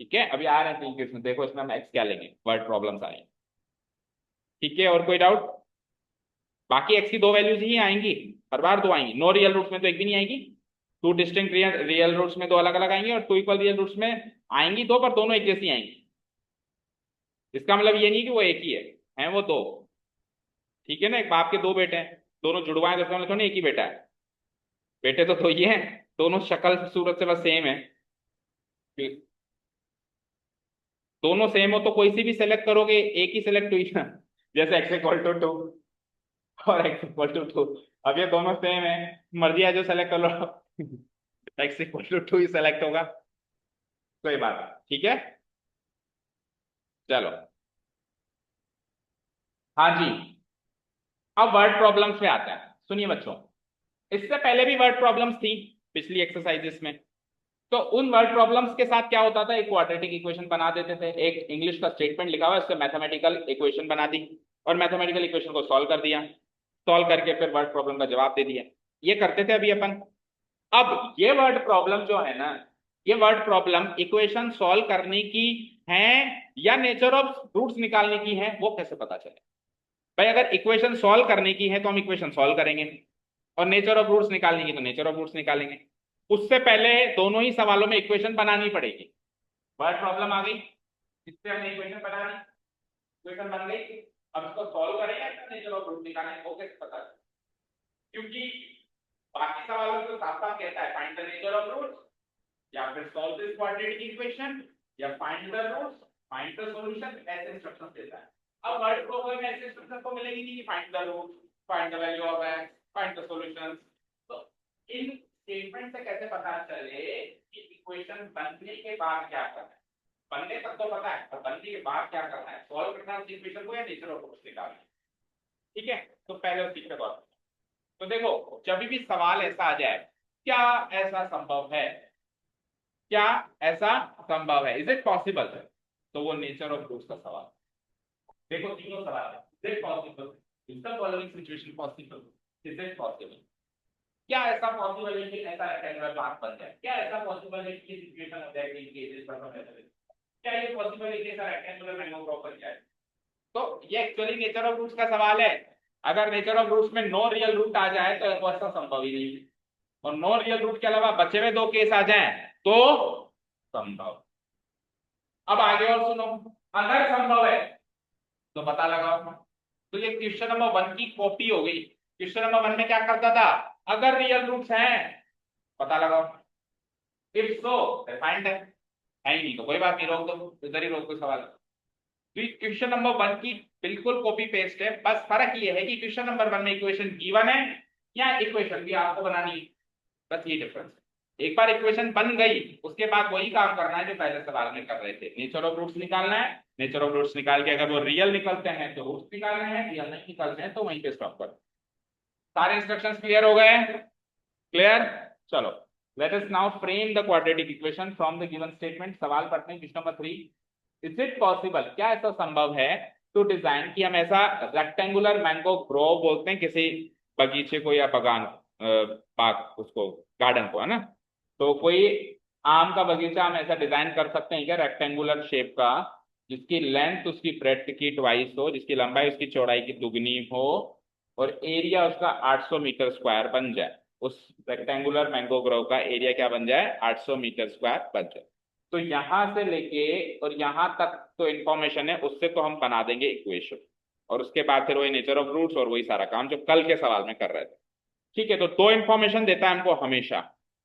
[SPEAKER 1] ठीक है, अभी आ रहे हैं 3 क्वेश्चन, देखो इसमें हम x क्या लेंगे, वर्ड प्रॉब्लम्स आएंगे। ठीक है, और कोई डाउट? बाकी x की दो वैल्यूज ही आएंगी, हर बार दो आएंगी, नो रियल रूट्स में तो एक भी नहीं आएगी, टू डिस्टिंक्ट रियल रूट्स में दो अलग अलग आएंगी, और टू इक्वल रियल रूट्स में आएंगी दो, पर दोनों एक जैसी आएंगी। इसका मतलब ये नहीं कि वो एक ही है वो दो। ठीक है ना, एक बाप के दो बेटे हैं, दोनों जुड़वा हैं, तो इसका मतलब थोड़ी एक ही बेटा है, बेटे तो दो ही हैं, दोनों शक्ल सूरत से बस सेम है। दोनों सेम हो तो कोई सी भी सेलेक्ट करोगे, एक ही सेलेक्ट हुई ना, जैसे x इक्वल टू 2 और x इक्वल टू 2, अब ये दोनों सेम है, मर्जी है जो सेलेक्ट कर लो। x इक्वल टू 2 ही सेलेक्ट होगा, कोई बात नहीं, ठीक है। चलो, हाँ जी, अब वर्ड प्रॉब्लम्स में आते हैं। सुनिए बच्चों, इससे पहले भी वर्ड प्रॉब्लम्स थी पिछली एक्सरसाइजेस में। तो उन वर्ड प्रॉब्लम्स के साथ क्या होता था, एक क्वाड्रेटिक इक्वेशन बना देते थे, एक इंग्लिश का स्टेटमेंट लिखा हुआ है, उससे मैथमेटिकल इक्वेशन बना दी और मैथमेटिकल इक्वेशन को सॉल्व कर दिया, सॉल्व करके फिर वर्ड प्रॉब्लम का जवाब दे दिया। ये करते थे अभी अपन। अब ये वर्ड प्रॉब्लम जो है ना, ये वर्ड प्रॉब्लम इक्वेशन सॉल्व करने की है या नेचर ऑफ रूट्स निकालने की है, वो कैसे पता चले? भाई अगर इक्वेशन सॉल्व करने की है तो हम इक्वेशन सॉल्व करेंगे, और नेचर ऑफ रूट्स निकालने की तो नेचर ऑफ रूट्स निकालेंगे। उससे पहले दोनों ही सवालों में इक्वेशन बनानी पड़ेगी। वर्ड प्रॉब्लम आ गई, इससे हमने इक्वेशन बना ली, इक्वेशन बन गई, अब इसको सॉल्व करेंगे, नेचर ऑफ रूट निकालेंगे, वो कैसे पता चले? क्योंकि बाकी सवालों में तो साफ साफ कहता है find the nature of roots, या फिर सॉल्व दिस क्वाड्रेटिक इक्वेशन, या find the roots, find the solution, ऐसे इंस्ट्रक्शंस देता है। अब वर्ड प्रॉब्लम में ऐसे इंस्ट्रक्शंस तो मिलेगी नहीं कि find the roots, find the value of x, find the solutions. तो इन स्टेटमेंट से कैसे पता चले कि इक्वेशन बनने के बाद क्या करना है? बनने तक तो पता है, और बनने के बाद क्या करना है, सॉल्व करना है उस इक्वेशन को या नेचर ऑफ रूट्स निकालना है। ठीक है, तो पहले उस चीज पे गौर। तो देखो, जब भी सवाल ऐसा आ जाए, क्या ऐसा संभव है, क्या ऐसा संभव है, इज इट पॉसिबल, तो वो नेचर ऑफ रूट्स का सवाल। देखो तीनों सवाल है, is it possible, is the following situation possible, is it possible, क्या ऐसा पॉसिबल है कि ऐसा रेक्टेंगुलर ग्राफ बन जाए, क्या ऐसा पॉसिबल है कि ये सिचुएशन हो जाए कि इनके एजेस पर हो जाए, क्या ये पॉसिबल है कि ऐसा रेक्टेंगुलर मैंगोग्राफ बन जाए? तो ये एक्चुअली नेचर ऑफ रूट्स का सवाल है। अगर नेचर ऑफ रूट्स में नो रियल रूट आ जाए तो ऐसा संभव ही नहीं है, और नो रियल रूट के अलावा बचे हुए दो केस आ जाएं तो संभव। अब आगे और सुनो, अगर संभव है तो पता लगाओ। तो ये क्वेश्चन नंबर 1 की कॉपी हो गई। क्वेश्चन नंबर 1 में क्या करता था, अगर रियल रूट्स हैं पता लगाओ, इफ सो फाइंड है ही नहीं तो कोई बात नहीं, रोक दो, इधर ही रोक दो सवाल। तो क्वेश्चन नंबर 1 की बिल्कुल कॉपी पेस्ट है, बस फर्क ये है कि क्वेश्चन नंबर 1 में इक्वेशन गिवन है या इक्वेशन भी आपको बनानी है, बस ये डिफरेंस है। एक बार इक्वेशन बन गई उसके बाद वही काम करना है जो पहले सवाल में कर रहे थे, नेचर ऑफ रूट्स निकालना है। नेचर ऑफ रूट्स निकाल के अगर वो रियल निकलते हैं तो रूट्स निकालने हैं, रियल नहीं निकलते हैं तो वहीं पे स्टॉप कर। सारे इंस्ट्रक्शंस क्लियर हो गए? क्लियर। चलो, let us now frame the quadratic equation from the given statement. सवाल पढ़ते हैं, question number 3, is it possible, क्या ऐसा संभव है टू डिजाइन, कि हम ऐसा रेक्टेंगुलर मैंगो ग्रोव बोलते हैं किसी बगीचे को या बगान, बाग उसको, गार्डन को, है ना। तो कोई आम का बगीचा हम ऐसा डिजाइन कर सकते हैं क्या, रेक्टेंगुलर शेप का, जिसकी लेंथ उसकी ब्रेड्थ की ट्वाइस हो, जिसकी लंबाई उसकी चौड़ाई की दुगनी हो, और एरिया उसका 800 मीटर स्क्वायर बन जाए। उस रेक्टेंगुलर मैंगो ग्रोव का एरिया क्या बन जाए, 800 मीटर स्क्वायर बन जाए। तो यहां से लेके और यहां तक तो इंफॉर्मेशन है, उससे तो हम बना देंगे इक्वेशन, और उसके बाद फिर वही नेचर ऑफ रूट्स और वही सारा काम जो कल के सवाल में कर रहे थे। ठीक है, तो दो इंफॉर्मेशन देता है हमको हमेशा।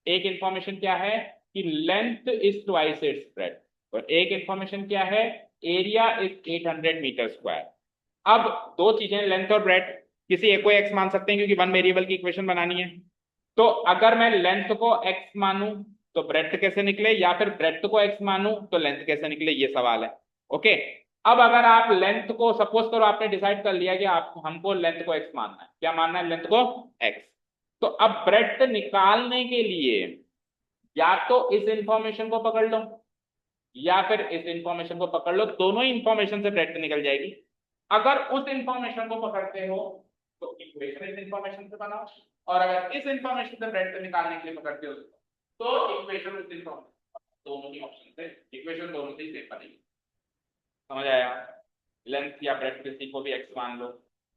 [SPEAKER 1] एक इंफॉर्मेशन क्या है कि length is twice its breadth, और एक इंफॉर्मेशन क्या है, एरिया इज 800 मीटर स्क्वायर। अब दो चीजें, लेंथ और ब्रेड्थ, किसी एक को एक्स मान सकते हैं क्योंकि वन वेरिएबल की इक्वेशन बनानी है। तो अगर मैं लेंथ को एक्स मानूं तो ब्रेड्थ कैसे निकले, या फिर ब्रेड्थ को एक्स मानूं तो लेंथ कैसे निकले, ये सवाल है। ओके, अब अगर आप लेंथ को, सपोज करो आपने डिसाइड कर लिया कि आप हमको लेंथ को एक्स मानना है, क्या मानना है, लेंथ को एक्स। तो अब ब्रेड्थ निकालने के लिए या तो इस इंफॉर्मेशन को पकड़ लो या फिर इस इंफॉर्मेशन को पकड़ लो, दोनों ही इंफॉर्मेशन से ब्रेड्थ निकल जाएगी। अगर उस इंफॉर्मेशन को पकड़ते हो तो इक्वेशन इस इंफॉर्मेशन से बनाओ, और अगर इस इंफॉर्मेशन से ब्रेड्थ निकालने के लिए पकड़ते हो तो इक्वेशन इस इंफॉर्मेशन, दोनों ही ऑप्शन से इक्वेशन दोनों से ही सेम बनेगी। समझ आया? लेंथ या ब्रेड्थ किसी को भी एक्स मान लो,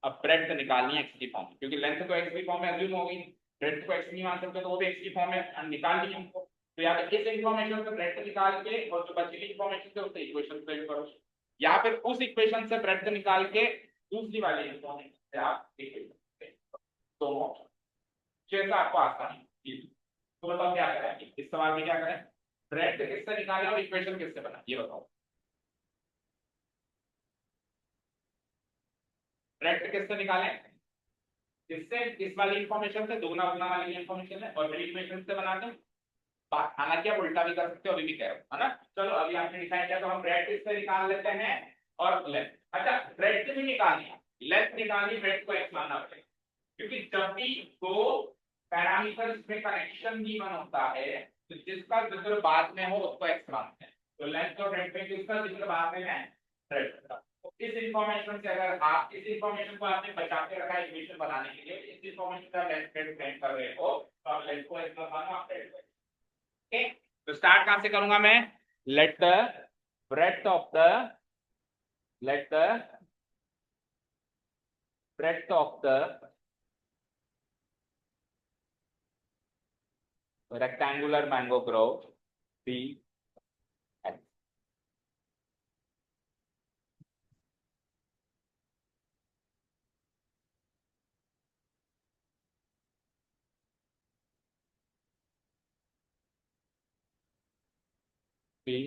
[SPEAKER 1] अब ब्रेड्थ निकालनी है एक्स की फॉर्म में, क्योंकि लेंथ तो एक्स की फॉर्म में एज्यूम हो गई, ब्रेड्थ को एक्स नहीं मान सकते तो वो भी एक्स की फॉर्म में निकालनी है हमको। तो या फिर इस इंफॉर्मेशन से ब्रेड्थ निकाल के और जो बची हुई इंफॉर्मेशन से उससे इक्वेशन फ्रेम करो, या फिर उस इक्वेशन से ब्रेड्थ निकाल के दूसरी वाली इंफॉर्मेशन से आप इक्वेशन फ्रेम करो। दोनों ऑप्शन जैसा आपको आसान है। तो बताओ क्या करें इस सवाल में, क्या करें, ब्रेड्थ किससे निकालें और इक्वेशन किससे बनाए, ये बताओ। ब्रेड्थ किससे निकालें, इससे, इस वाली इंफॉर्मेशन से, दुगना गुना वाली इंफॉर्मेशन है, और फिर इक्वेशन से बना दें, हालांकि आप उल्टा भी कर सकते हो, अभी भी कह रहा हूं, है ना। चलो अभी आपने डिसाइड किया तो हम ब्रेड किससे निकाल लेते हैं, और लेंथ। अच्छा ब्रेड से भी निकालनी है, लेंथ निकालनी, ब्रेड को एक्स मानना पड़ेगा, क्योंकि जब भी दो पैरामीटर में कनेक्शन गिवन होता है तो जिसका जिक्र बाद में हो उसको एक्स मानते हैं। तो लेंथ और ब्रेड में किसका जिक्र बाद में है, ब्रेड का। तो इस इंफॉर्मेशन से अगर आप इस इंफॉर्मेशन को आपने बचा के रखा है इक्वेशन बनाने के लिए, इस इंफॉर्मेशन का लेंथ ब्रेड प्रिंट कर रहे हो तो आप लेंथ को एक्स मानो, आप ब्रेड को। ओके, तो स्टार्ट कहां से करूंगा मैं, let the breadth of the let the breadth of the rectangular mango grove be x. Be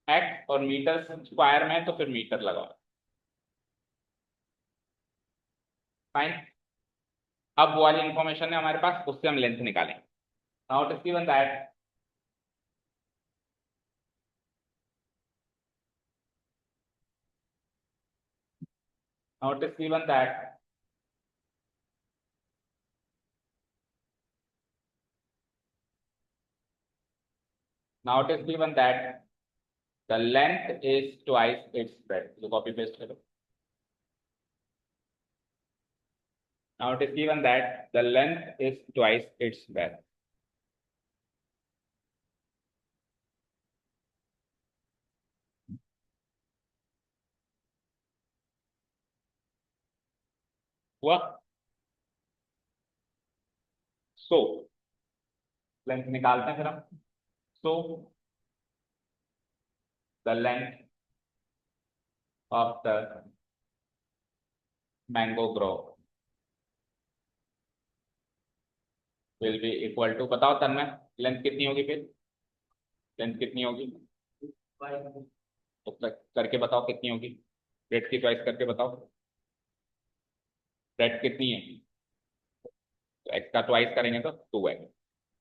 [SPEAKER 1] x और मीटर स्क्वायर में तो फिर मीटर लगाओ, फाइन। अब वो वाली इंफॉर्मेशन है हमारे पास, उससे हम लेंथ निकालेंगे। Now it is given that now it is given that now it is given that the length is twice its breadth. So copy paste करो। Now it is given that the length is twice its breadth. हुआ। So length निकालते हैं फिर हम। सो the length of the mango grove will be equal to, बताओ तन्मय length कितनी होगी, फिर लेंथ कितनी होगी, तो करके बताओ कितनी होगी, ब्रेड की चॉइस करके बताओ, ब्रेड कितनी है, तो एक्स का ट्वाइस करेंगे तो 2x।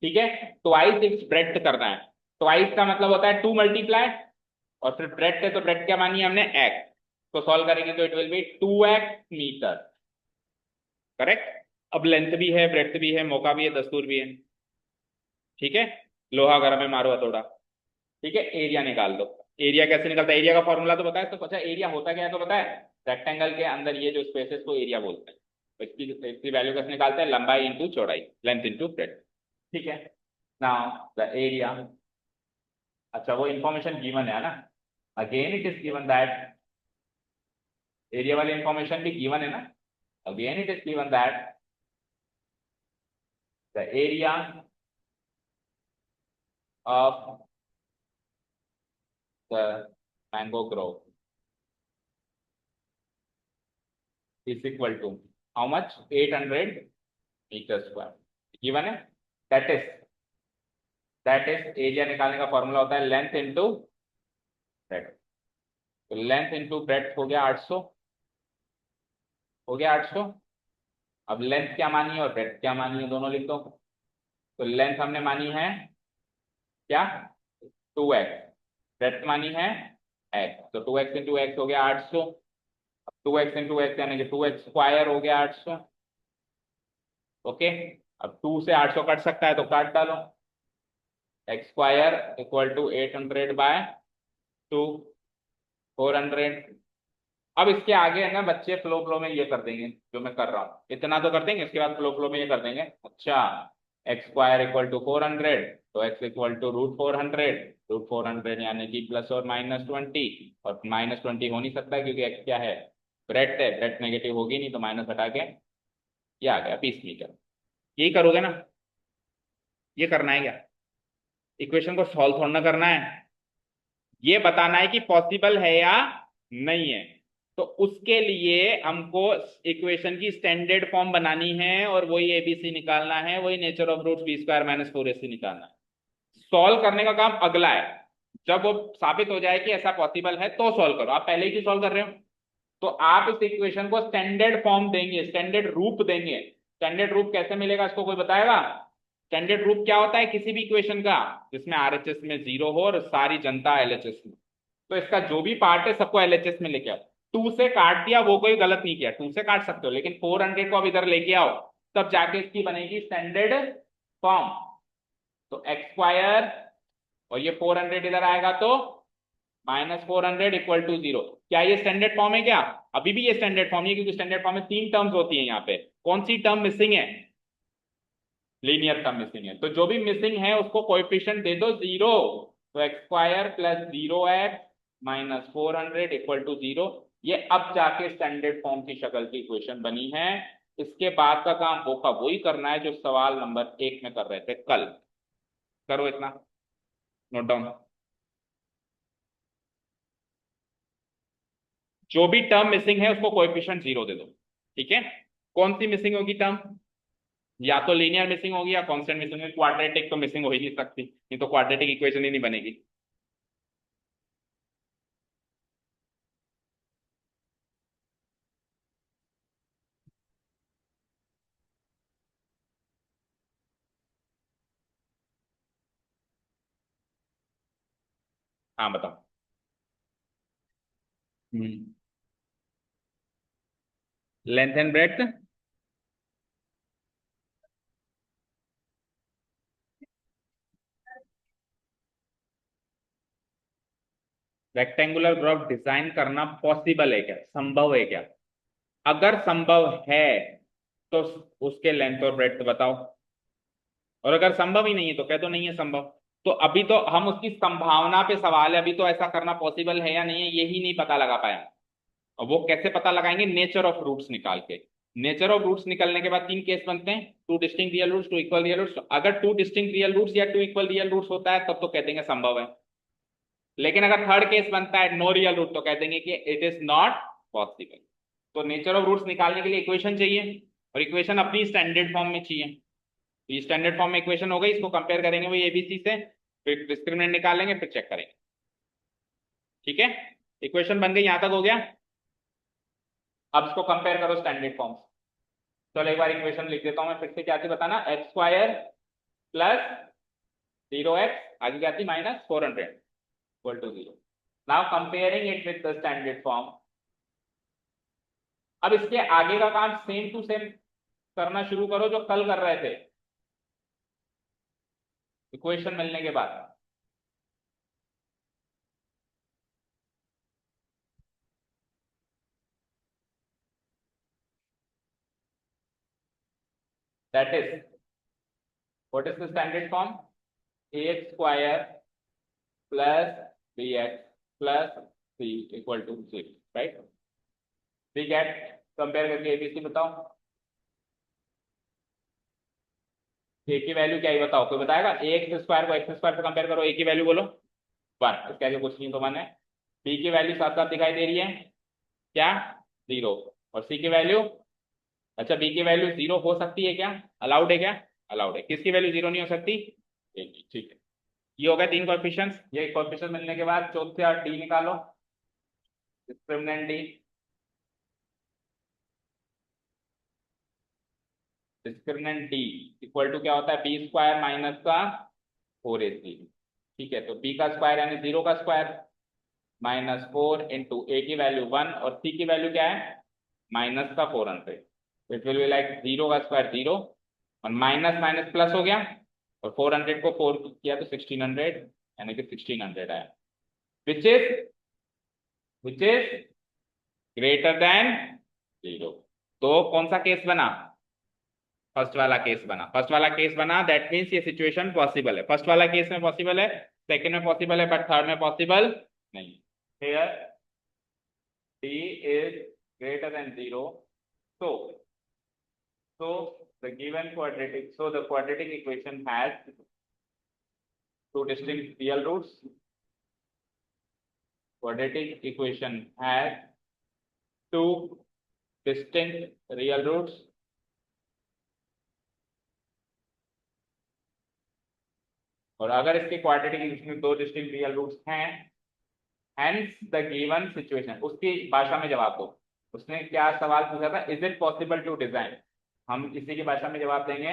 [SPEAKER 1] ठीक है, ट्वाइस एक्स ब्रेड करना है, ट्वाइस का मतलब होता है 2 मल्टीप्लाई, और फिर ब्रेड है तो ब्रेड क्या मानी हमने, x। तो सॉल्व करेंगे तो it will be 2x meter, correct. अब लेंथ भी है, ब्रेड भी है, मौका भी है, दस्तूर भी है। ठीक है, लोहा गर्म है मारो हथौड़ा। ठीक है, एरिया निकाल दो। एरिया कैसे निकलता है, एरिया का फॉर्मूला तो पता है, तो अच्छा एरिया होता क्या है तो पता है, रेक्टेंगल के अंदर ये जो स्पेसेस को एरिया बोलते हैं। तो इसकी वैल्यू कैसे निकालते हैं, लंबाई इंटू चौड़ाई, लेंथ इंटू ब्रेड्थ। ठीक है, नाउ द एरिया, अच्छा वो इंफॉर्मेशन गिवन है ना, again it is given that, area वाली इंफॉर्मेशन भी गिवन है ना, again it is given that the area of the mango grove is equal to how much, 800 meter square given है। That is area निकालने का formula होता है length into breadth. तो लेंथ इंटू ब्रेड्थ हो गया 800, हो गया 800। अब लेंथ क्या मानी है और ब्रेड्थ क्या मानी है दोनों लिख दो। तो लेंथ हमने मानी है क्या, 2x, ब्रेड्थ मानी है x, तो 2x इंटू एक्स हो गया 800। अब 2x इंटू एक्स यानी कि 2x स्क्वायर हो गया 800। ओके, अब 2 से 800 कट सकता है तो काट डालो, x square equal to 800 by 2, 400। अब इसके आगे है ना बच्चे फ्लो फ्लो में ये कर देंगे जो मैं कर रहा हूँ, इतना तो कर देंगे, इसके बाद फ्लो फ्लो में ये कर देंगे। अच्छा, एक्स स्क्वायर इक्वल टू 400, तो एक्स इक्वल टू √400, √400 यानी कि प्लस और -20, और -20 हो नहीं सकता क्योंकि एक्स क्या है, ब्रेड्थ है, ब्रेड्थ नेगेटिव होगी नहीं, तो माइनस हटा के ये आ गया 20 मीटर। यही करोगे ना, ये करना है क्या, इक्वेशन को सॉल्व थोड़ा ना करना है, ये बताना है कि पॉसिबल है या नहीं है। तो उसके लिए हमको इक्वेशन की स्टैंडर्ड फॉर्म बनानी है, और वही एबीसी निकालना है, वही nature of root b² - 4ac निकालना है। सॉल्व करने का काम अगला है, जब वो साबित हो जाए कि ऐसा पॉसिबल है तो सॉल्व करो, आप पहले ही सॉल्व कर रहे हो। तो आप इस इक्वेशन को स्टैंडर्ड फॉर्म देंगे, स्टैंडर्ड रूप देंगे। स्टैंडर्ड रूप कैसे मिलेगा इसको कोई बताएगा, स्टैंडर्ड रूप क्या होता है किसी भी इक्वेशन का, जिसमें आरएचएस में 0 हो और सारी जनता एलएचएस में। तो इसका जो भी पार्ट है सबको एलएचएस में लेके आओ। 2 से काट दिया वो कोई गलत नहीं किया, 2 से काट सकते हो, लेकिन 400 को अब इधर लेके आओ, तब जाके इसकी बनेगी स्टैंडर्ड फॉर्म। तो एक्स स्क्वायर और ये 400 इधर आएगा तो -400 इक्वल टू 0। क्या ये स्टैंडर्ड फॉर्म है क्या? अभी भी ये स्टैंडर्ड फॉर्म है, क्योंकि स्टैंडर्ड फॉर्म में 3 टर्म्स होती है यहाँ पे। कौन सी टर्म मिसिंग है? लीनियर टर्म मिसिंग है, तो जो भी मिसिंग है उसको कोएफिशिएंट दे दो 0। तो x square plus 0x minus 400 equal to 0। ये अब जाके स्टैंडर्ड फॉर्म की शक्ल की इक्वेशन बनी है। इसके बाद का काम वो का वही करना है जो सवाल नंबर 1 में कर रहे थे कल। करो इतना, नोट डाउन। जो भी टर्म मिसिंग है उसको कोएफिशिएंट 0 दे दो। ठीक है, कौन सी मिसिंग होगी टर्म? या तो लीनियर मिसिंग होगी या कांस्टेंट मिसिंग होगी। क्वाड्रेटिक तो मिसिंग हो ही नहीं सकती, नहीं तो क्वाड्रेटिक इक्वेशन ही नहीं बनेगी। हाँ बताओ। Length and breadth. Rectangular graph design करना पॉसिबल है क्या, संभव है क्या? अगर संभव है तो उसके लेंथ और ब्रेड्थ बताओ, और अगर संभव ही नहीं है तो कह दो नहीं है संभव। तो अभी तो हम उसकी संभावना पे सवाल है, अभी तो ऐसा करना पॉसिबल है या नहीं है यही नहीं पता लगा पाया। और वो कैसे पता लगाएंगे? नेचर ऑफ रूट्स निकाल के। नेचर ऑफ रूट्स निकलने के बाद 3 केस बनते हैं, 2 distinct real roots, 2 equal real roots. अगर 2 डिस्टिंक्ट रियल रूट्स या 2 इक्वल रियल रूट्स होता है तब तो कह देंगे संभव है। लेकिन अगर थर्ड केस बनता है नो रियल रूट, तो कह देंगे कि इट इज नॉट पॉसिबल। तो नेचर ऑफ रूट्स निकालने के लिए इक्वेशन चाहिए, और इक्वेशन अपनी स्टैंडर्ड फॉर्म में चाहिए। तो ये स्टैंडर्ड फॉर्म में इक्वेशन हो गई, इसको कंपेयर करेंगे वही एबीसी से, फिर डिस्क्रिमिनेंट निकालेंगे, फिर चेक करेंगे। ठीक है, इक्वेशन बन गई, यहां तक हो गया। अब इसको कंपेयर करो स्टैंडर्ड फॉर्म। चलो एक बार इक्वेशन लिख देता हूं मैं फिर से। क्या थी बताना? एक्स स्क्वायर प्लस 0x, आगे क्या थी? -400 equal to 0। Now comparing it with the standard form. अब इसके आगे का काम सेम टू सेम करना शुरू करो जो कल कर रहे थे इक्वेशन मिलने के बाद। That is, what is the standard form? ax square plus bx plus c equal to 0, right? ठीक है, कंपेयर करके एबीसी बताओ। ए की वैल्यू क्या है बताओ, कोई बताएगा? एक्स स्क्वायर को एक्स स्क्वायर से कंपेयर करो, ए की वैल्यू बोलो 1, इसके आगे कुछ नहीं तो 1 है। बी की वैल्यू साथ साथ दिखाई दे रही है, क्या? 0। और सी की वैल्यू, अच्छा बी की वैल्यू 0 हो सकती है क्या? अलाउड है क्या? अलाउड है। किसकी वैल्यू 0 नहीं हो सकती? ए की। ठीक है, ये हो गया 3 कोएफिशिएंट्स। ये कोएफिशिएंट मिलने के बाद चौथे और डी निकालो, discriminant D. Discriminant D equal to क्या होता है? बी स्क्वायर माइनस का 4ac। ठीक है, तो बी का स्क्वायर यानी 0 का स्क्वायर -4 इंटू ए की वैल्यू 1 और सी की वैल्यू क्या है? माइनस का 400। इट विल बी लाइक 0 का स्क्वायर 0 और माइनस माइनस प्लस हो गया, और 400 को 4 किया तो 1600, यानी कि 1600 आया, विच इज ग्रेटर देन 0। तो कौन सा केस बना? फर्स्ट वाला केस बना। फर्स्ट वाला केस बना, दैट मीन्स ये सिचुएशन पॉसिबल है। फर्स्ट वाला केस में पॉसिबल है, सेकंड में पॉसिबल है, बट थर्ड में पॉसिबल नहीं। Here d is greater than 0, so the quadratic equation has 2 distinct real roots. Quadratic equation has 2 distinct real roots. और अगर इसके क्वाड्रेटिक इक्वेशन में 2 डिस्टिंक्ट रियल रूट्स हैं, हेंस द गिवन सिचुएशन, उसकी भाषा में जवाब दो। उसने क्या सवाल पूछा था? Is it possible to design? हम इसी की भाषा में जवाब देंगे,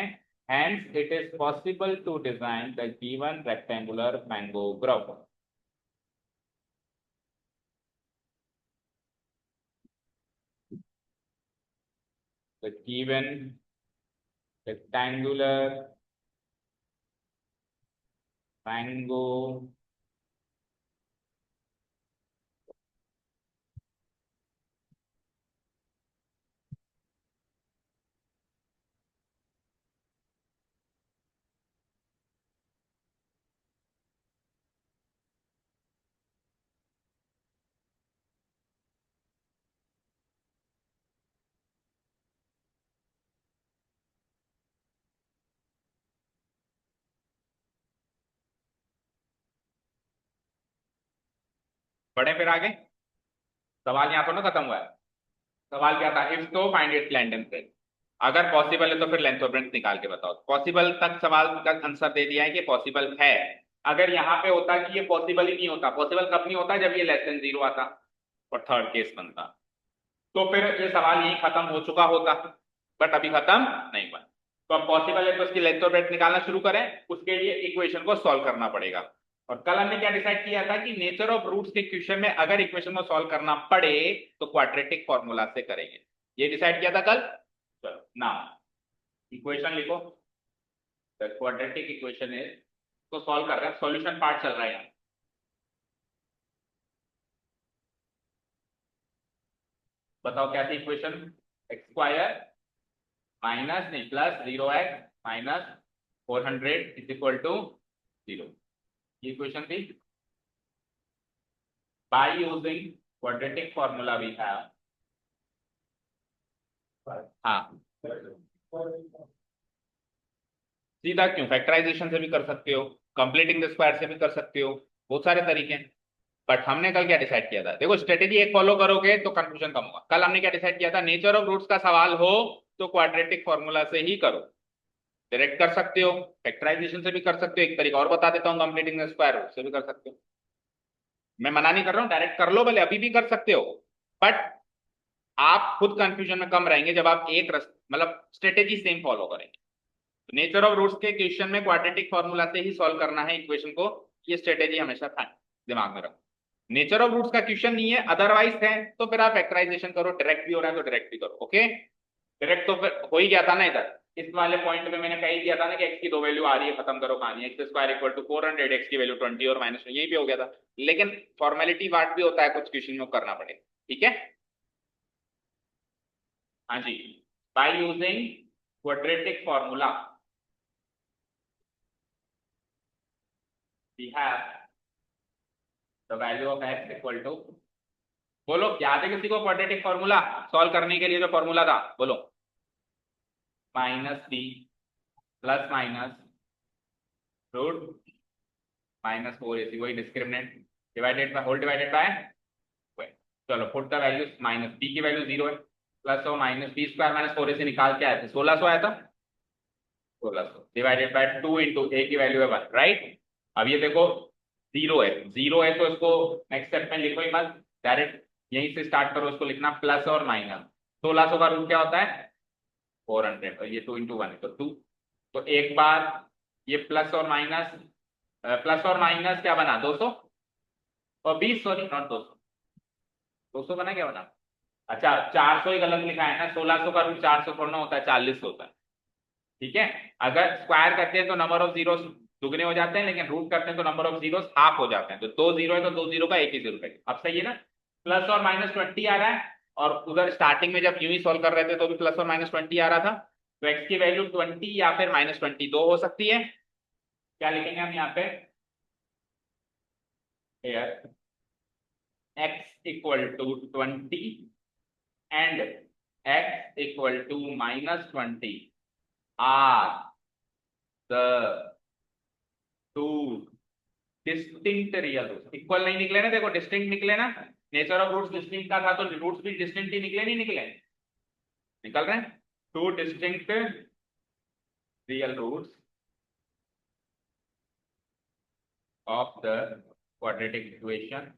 [SPEAKER 1] Hence, it is possible to design the given rectangular mango grove. The given rectangular mango बढ़े फिर आगे। सवाल यहाँ पर ना खत्म हुआ है। सवाल क्या था, इफ तो find its length and breadth. अगर पॉसिबल है तो फिर लेंथ और ब्रेड्थ निकाल के बताओ। पॉसिबल तक सवाल का आंसर दे दिया है कि पॉसिबल है। अगर यहाँ पे होता कि ये पॉसिबल ही नहीं होता, पॉसिबल कब नहीं होता, जब ये लेस देन 0 आता और थर्ड केस बनता, तो फिर ये सवाल यही खत्म हो चुका होता। बट अभी खत्म नहीं हुआ। तो अब पॉसिबल है तो उसकी लेंथ और ब्रेड्थ निकालना शुरू करें। उसके लिए इक्वेशन को सॉल्व करना पड़ेगा। और कल हमने क्या डिसाइड किया था कि नेचर ऑफ रूट्स के क्वेश्चन में अगर इक्वेशन को सॉल्व करना पड़े तो क्वाड्रेटिक फॉर्मूला से करेंगे। ये डिसाइड किया था कल। चलो ना, इक्वेशन लिखो। द क्वाड्रेटिक इक्वेशन इज, तो सॉल्व कर रहे हैं, सॉल्यूशन पार्ट चल रहा है यहाँ। बताओ क्या थी इक्वेशन। एक्स स्क्वायर माइनस नहीं plus 0x minus 400 is equal to 0। ये इक्वेशन थी। By using quadratic formula we have, हाँ सीधा क्यों, फैक्टराइजेशन से भी कर सकते हो, कंप्लीटिंग द स्क्वायर से भी कर सकते हो, बहुत सारे तरीके हैं। बट हमने कल क्या डिसाइड किया था, देखो स्ट्रेटेजी एक फॉलो करोगे तो कंफ्यूजन कम होगा। कल हमने क्या डिसाइड किया था, नेचर ऑफ रूट्स का सवाल हो तो क्वाड्रेटिक फॉर्मूला से ही करो। डायरेक्ट कर सकते हो, फैक्टराइजेशन से भी कर सकते हो, एक तरीका और बता देता हूँ, कंप्लीटिंग द स्क्वायर से भी कर सकते हो। मैं मना नहीं कर रहा हूँ, डायरेक्ट कर लो, भले अभी भी कर सकते हो। बट आप खुद कंफ्यूजन में कम रहेंगे जब आप एक मतलब स्ट्रेटेजी सेम फॉलो करेंगे। नेचर ऑफ रूट्स के क्वेश्चन में क्वाड्रेटिक फॉर्मूला से ही सॉल्व करना है इक्वेशन को। ये स्ट्रेटेजी हमेशा दिमाग में रखो। नेचर ऑफ रूट्स का क्वेश्चन नहीं है, अदरवाइज है तो फिर आप फैक्टराइजेशन करो, डायरेक्ट भी हो रहा है तो डायरेक्ट भी करो। ओके, डायरेक्ट तो फिर हो ही गया था ना इधर। इस वाले पॉइंट में मैंने कही दिया था ना कि एक्स की दो वैल्यू आ रही है, खत्म करो कहानी। X square equal to 400, x की वैल्यू 20 और माइनस, यही पे हो गया था। लेकिन फॉर्मेलिटी पार्ट भी होता है कुछ क्वेश्चन में करना पड़ेगा। ठीक है, हाँ जी। By using quadratic formula we have the value of x equal to, बोलो याद है किसी को क्वाड्रेटिक फॉर्मूला सॉल्व करने के लिए जो फॉर्मूला था, बोलो। Minus b plus minus root minus 4ac, वही discriminant divided by whole divided by. चलो put the value, minus b की वैल्यू 0 है, प्लस और minus B square minus 4ac निकाल के आए थे, 1600 आया था। 1600 डिवाइडेड बाय 2 इंटू ए की वैल्यू है 1, राइट। अब ये देखो 0 है तो इसको नेक्स्ट स्टेप में लिखो ही मत, डायरेक्ट यहीं से स्टार्ट करो, इसको लिखना प्लस और माइनस। 1600 का रूट क्या होता है 400, और ये 2 इंटू 1 है तो 2। तो एक बार ये प्लस और माइनस, प्लस और माइनस क्या बना 200 और 20, सॉरी नॉट 200, 200 बना क्या बना, अच्छा 400 ही गलत लिखा है ना। 1600 का रूट 400 थोड़ा होता है, 40 होता है। ठीक है, अगर स्क्वायर करते हैं तो नंबर ऑफ जीरो दुगने हो जाते हैं, लेकिन रूट करते हैं तो नंबर ऑफ जीरो हाफ हो जाते हैं। तो दो जीरो है तो दो जीरो का एक ही जीरो है। अब सही है ना। प्लस और माइनस 20 आ रहा है, और उधर स्टार्टिंग में जब यूं ही सॉल्व कर रहे थे तो भी प्लस और माइनस 20 आ रहा था। तो एक्स की वैल्यू 20 या फिर माइनस 20 दो हो सकती है। क्या लिखेंगे हम यहाँ पे, x equal to 20 and x equal to minus 20 are the two distinct real roots. Equal नहीं निकले ना, देखो डिस्टिंक्ट निकले ना। नेचर ऑफ रूट्स डिस्टिंक्ट का था तो रूट्स भी डिस्टिंक्ट ही निकले, नहीं निकले, निकल रहे हैं। Two distinct real roots of the quadratic equation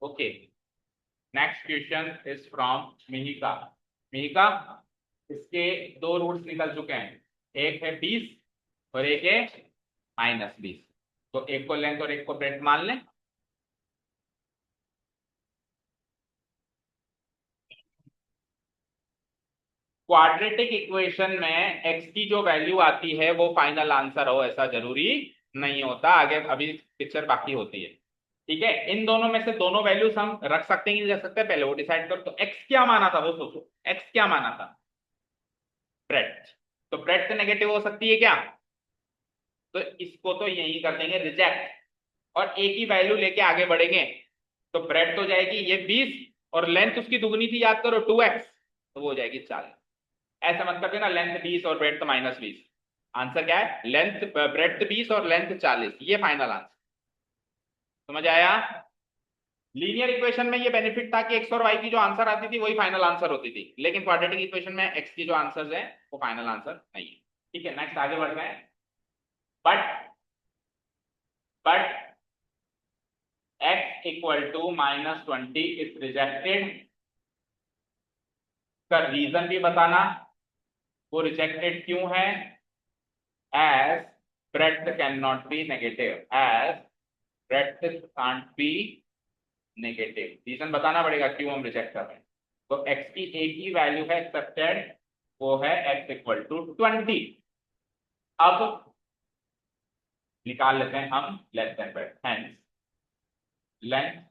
[SPEAKER 1] okay. Next question is from Mihika. Mihika, इसके दो रूट्स निकल चुके हैं, एक है 20 और एक है -20। तो एक को लेंथ और एक को ब्रेड्थ मान लें। क्वाड्रेटिक इक्वेशन में x की जो वैल्यू आती है वो फाइनल आंसर हो ऐसा जरूरी नहीं होता, आगे अभी पिक्चर बाकी होती है। ठीक है, इन दोनों में से दोनों वैल्यूज हम रख सकते हैं कि नहीं रख सकते, पहले वो डिसाइड करो। तो x क्या माना था वो सोचो, x क्या माना था, ब्रेड्थ। तो ब्रेड्थ नेगेटिव हो सकती है क्या, तो इसको तो यही कर देंगे रिजेक्ट, और एक ही वैल्यू लेके आगे बढ़ेंगे। तो ब्रेड्थ हो जाएगी ये 20 और लेंथ उसकी दुगनी थी, याद करो 2x, तो वो हो जाएगी 40। ऐसा मत कर देना लेंथ 20 और ब्रेड्थ -20। आंसर क्या है, लेंथ ब्रेड्थ 20 और लेंथ 40, ये फाइनल आंसर। समझ आया। लीनियर इक्वेशन में ये बेनिफिट था कि एक्स और वाई की जो आंसर आती थी वही फाइनल आंसर होती थी, लेकिन क्वाड्रेटिक इक्वेशन में एक्स की जो आंसर्स है वो फाइनल आंसर नहीं है। ठीक है, नेक्स्ट आगे बढ़ते हैं। But x equal to -20 is rejected, का रीजन भी बताना, वो रिजेक्टेड क्यों है। As breadth can not be negative, as breadth can't be negative, reason बताना पड़ेगा क्यों हम रिजेक्ट कर रहे हैं। तो x की एक ही वैल्यू है एक्सेप्टेड, वो है x इक्वल टू 20। अब निकाल लेते हैं हम less than breadth, hence length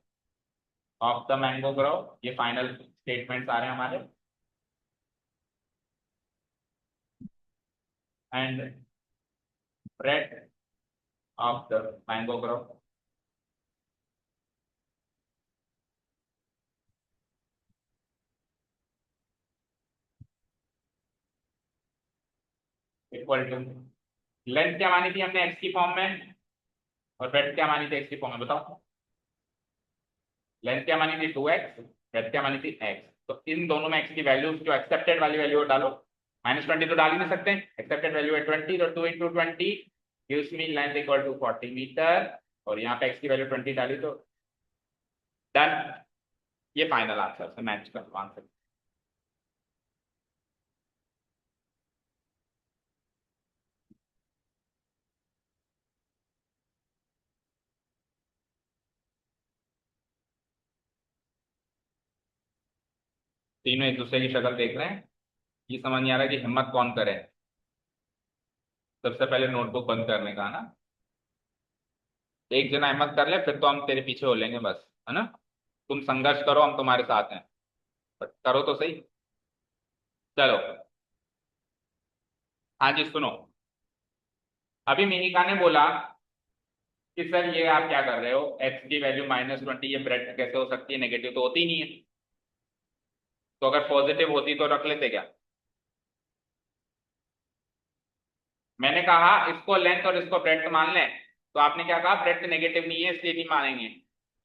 [SPEAKER 1] of the mango grove, ये फाइनल स्टेटमेंट्स आ रहे हैं हमारे। And breadth of the mango grove equal to, length क्या मानी थी हमने x की फॉर्म में, और ब्रेड्थ क्या मानी थी x की फॉर्म में, बताओ। लेंथ क्या मानी थी 2x, ब्रेड्थ क्या मानी थी x। तो इन दोनों में x की वैल्यू जो एक्सेप्टेड वाली वैल्यू डालो, -20 तो डाल ही नहीं सकते, एक्सेप्टेड वैल्यू है 20, तो 2 into 20 gives me length equal to 40 metre, और यहाँ पे x की वैल्यू 20 डाली तो डन। ये फाइनल आंसर से मैच कर आंसर। तीनों एक दूसरे की शक्ल देख रहे हैं, ये समझ नहीं आ रहा कि हिम्मत कौन करे। सबसे पहले नोटबुक बंद करने का ना, एक जना हिम्मत कर ले फिर तो हम तेरे पीछे हो लेंगे बस, है ना। तुम संघर्ष करो, हम तुम्हारे साथ हैं, बट करो तो सही। चलो, हाँ जी सुनो। अभी मिहिका ने बोला कि सर ये आप क्या कर रहे हो, x की वैल्यू -20, ये ब्रेड कैसे हो सकती है, नेगेटिव तो होती ही नहीं है। तो अगर पॉजिटिव होती तो रख लेते क्या। मैंने कहा इसको लेंथ और इसको ब्रेड मान लें, तो आपने क्या कहा, ब्रेड नेगेटिव नहीं है इसलिए नहीं मानेंगे।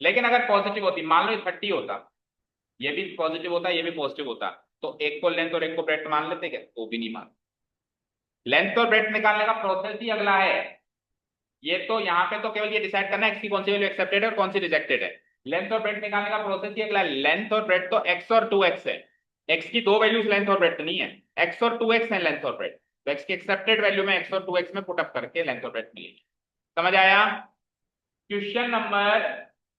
[SPEAKER 1] लेकिन अगर पॉजिटिव होती, मान लो ये 30 होता, ये भी पॉजिटिव होता, ये भी पॉजिटिव होता, तो एक को लेंथ और एक को ब्रेड मान लेते क्या, तो भी नहीं मान। लेंथ और ब्रेड्थ निकालने का प्रोसेस ही अगला है। ये तो यहाँ पे तो केवल ये डिसाइड करना है एक्स की कौन सी वैल्यू एक्सेप्टेड है और कौन सी रिजेक्टेड है। लेंथ और ब्रेड्थ निकालने का प्रोसेस ही अगला है। लेंथ और ब्रेड्थ तो एक्स और 2x है, एक्स की दो वैल्यूज लेंथ और ब्रेड्थ नहीं है, एक्स और 2x है लेंथ और ब्रेड्थ। तो एक्स की एक्सेप्टेड वैल्यू में एक्स और 2x में पुटअप करके लेंथ और ब्रेड्थ मिलेगी। समझ आया। क्वेश्चन नंबर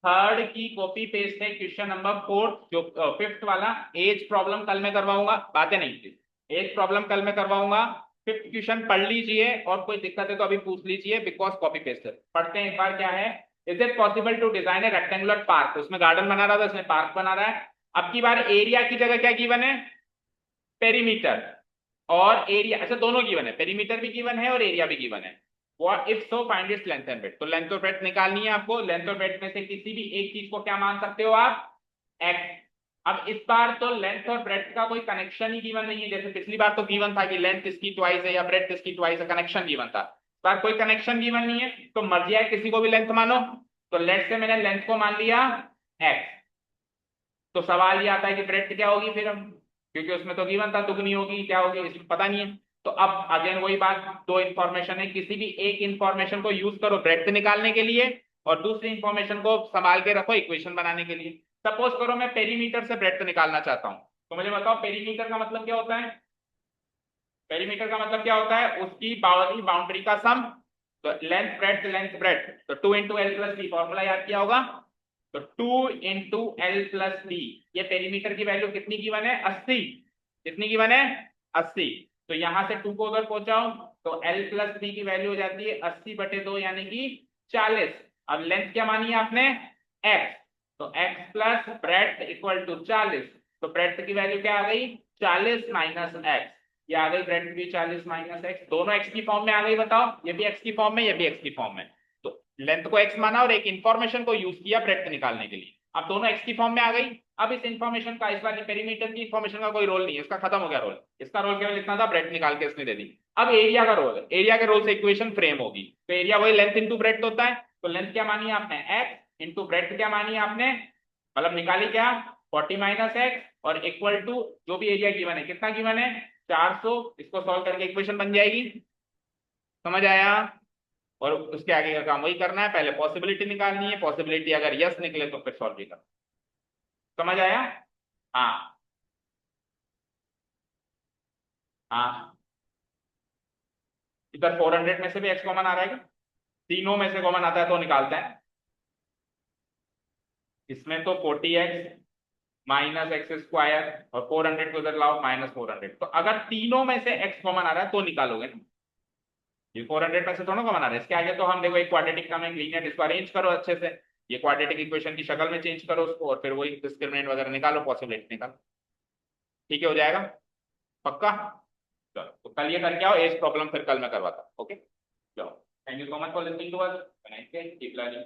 [SPEAKER 1] थर्ड की कॉपी पेस्ट है क्वेश्चन नंबर फोर्थ, जो फिफ्थ वाला एज प्रॉब्लम कल मैं करवाऊंगा, बातें नहीं थी, एज प्रॉब्लम कल मैं करवाऊंगा। फिफ्थ क्वेश्चन पढ़ लीजिए, और कोई दिक्कत है तो अभी पूछ लीजिए, बिकॉज कॉपी पेस्ट है। पढ़ते हैं एक बार क्या है। Is it possible to design a rectangular park, उसमें गार्डन बना रहा था, उसमें पार्क बना रहा है। अब की बार एरिया की जगह क्या गिवन है, पेरीमीटर और एरिया, अच्छा दोनों गिवन है, पेरीमीटर भी गिवन है और एरिया भी गिवन है। What if so find its length and breadth, तो लेंथ और ब्रेड्थ निकालनी है आपको। लेंथ और ब्रेड्थ में से किसी भी एक चीज को क्या मान सकते हो आप, x। अब इस बार तो लेंथ और ब्रेड्थ का कोई कनेक्शन ही गिवन नहीं है, जैसे पिछली बार तो गिवन था कि लेंथ इसकी ट्वाइस है या ब्रेड्थ इसकी ट्वाइस है, कनेक्शन गिवन था। इस बार कोई कनेक्शन गिवन नहीं है, तो मर्जी है किसी को भी लेंथ मानो। तो लेट से मैंने लेंथ को मान लिया x, तो सवाल ये आता है कि ब्रेड्थ क्या होगी फिर हम, क्योंकि उसमें तो गिवन था दुगनी होगी, क्या होगी इसमें पता नहीं है। तो अब अगेन वही बात, दो इंफॉर्मेशन है, किसी भी एक इंफॉर्मेशन को यूज करो ब्रेड्थ निकालने के लिए, और दूसरी इंफॉर्मेशन को संभाल के रखो इक्वेशन बनाने के लिए। सपोज करो मैं पेरीमीटर से ब्रेड्थ निकालना चाहता हूं, तो मुझे बताओ पेरीमीटर का मतलब क्या होता है? पेरीमीटर का मतलब क्या होता है? उसकी बाउंड्री का सम। तो लेंथ ब्रेड्थ, तो 2 × L + d, फॉर्मूला याद किया होगा। तो 2 × L + d, ये पेरीमीटर की वैल्यू कितनी की बने? 80। कितनी की बने? 80। तो यहां से 2 को उधर पहुंचाओ, तो L + d की वैल्यू हो जाती है 80/2 यानी कि 40। अब लेंथ क्या मानी है आपने? x। तो x plus breadth equal to 40। तो ब्रेड्थ की वैल्यू क्या आ गई? 40 माइनस x। ये आ गई ब्रेड्थ भी 40 माइनस x, दोनों x की फॉर्म में आ गई। बताओ, ये भी x की फॉर्म में, ये भी x की फॉर्म में। तो लेंथ को x माना और एक इंफॉर्मेशन को यूज किया ब्रेड्थ निकालने के लिए। अब दोनों x की फॉर्म में आ गई। अब इस इंफॉर्मेशन का, इस बार पेरीमीटर की इंफॉर्मेशन का कोई रोल नहीं है, इसका खत्म हो गया रोल। इसका रोल केवल इतना था, ब्रेड्थ निकाल के इसने दे दी। अब एरिया का रोल है, एरिया के रोल से इक्वेशन फ्रेम होगी। तो एरिया वही लेंथ इंटू ब्रेड्थ होता है। तो लेंथ क्या मानी है आपने? x इंटू ब्रेड्थ क्या मानी है आपने? मतलब निकाली क्या? 40 माइनस एक्स और इक्वल टू जो भी एरिया गिवन है, कितना गिवन है? 400। इसको सॉल्व करके इक्वेशन बन जाएगी। समझ आया? और उसके आगे का काम वही करना है, पहले पॉसिबिलिटी निकालनी है, पॉसिबिलिटी अगर यस निकले तो फिर सॉल्व भी करना। समझ आया? हाँ हाँ। इधर 400 में से भी एक्स कॉमन आ रहा है क्या? तीनों में से कॉमन आता है तो निकालते हैं। इसमें तो 40x माइनस x² और 400 को उधर लाओ, -400। तो अगर तीनों में से x कॉमन आ रहा है तो निकालोगे ना। ये 400 में से दोनों कॉमन आ रहा है, इसके आगे तो हम देखो एक क्वाड्रेटिक टर्म, एक लीनियर, इसको अरेंज करो अच्छे से। ये क्वाड्रेटिक इक्वेशन की शक्ल में चेंज करो उसको, और फिर वही डिस्क्रिमिनेंट वगैरह निकालो, पॉसिबिलिटी निकालो। ठीक है, हो जाएगा पक्का। चलो, तो कल ये करके आओ, एज प्रॉब्लम फिर कल मैं करवाता हूँ। ओके, चलो, thank you so much for listening to us. Keep learning.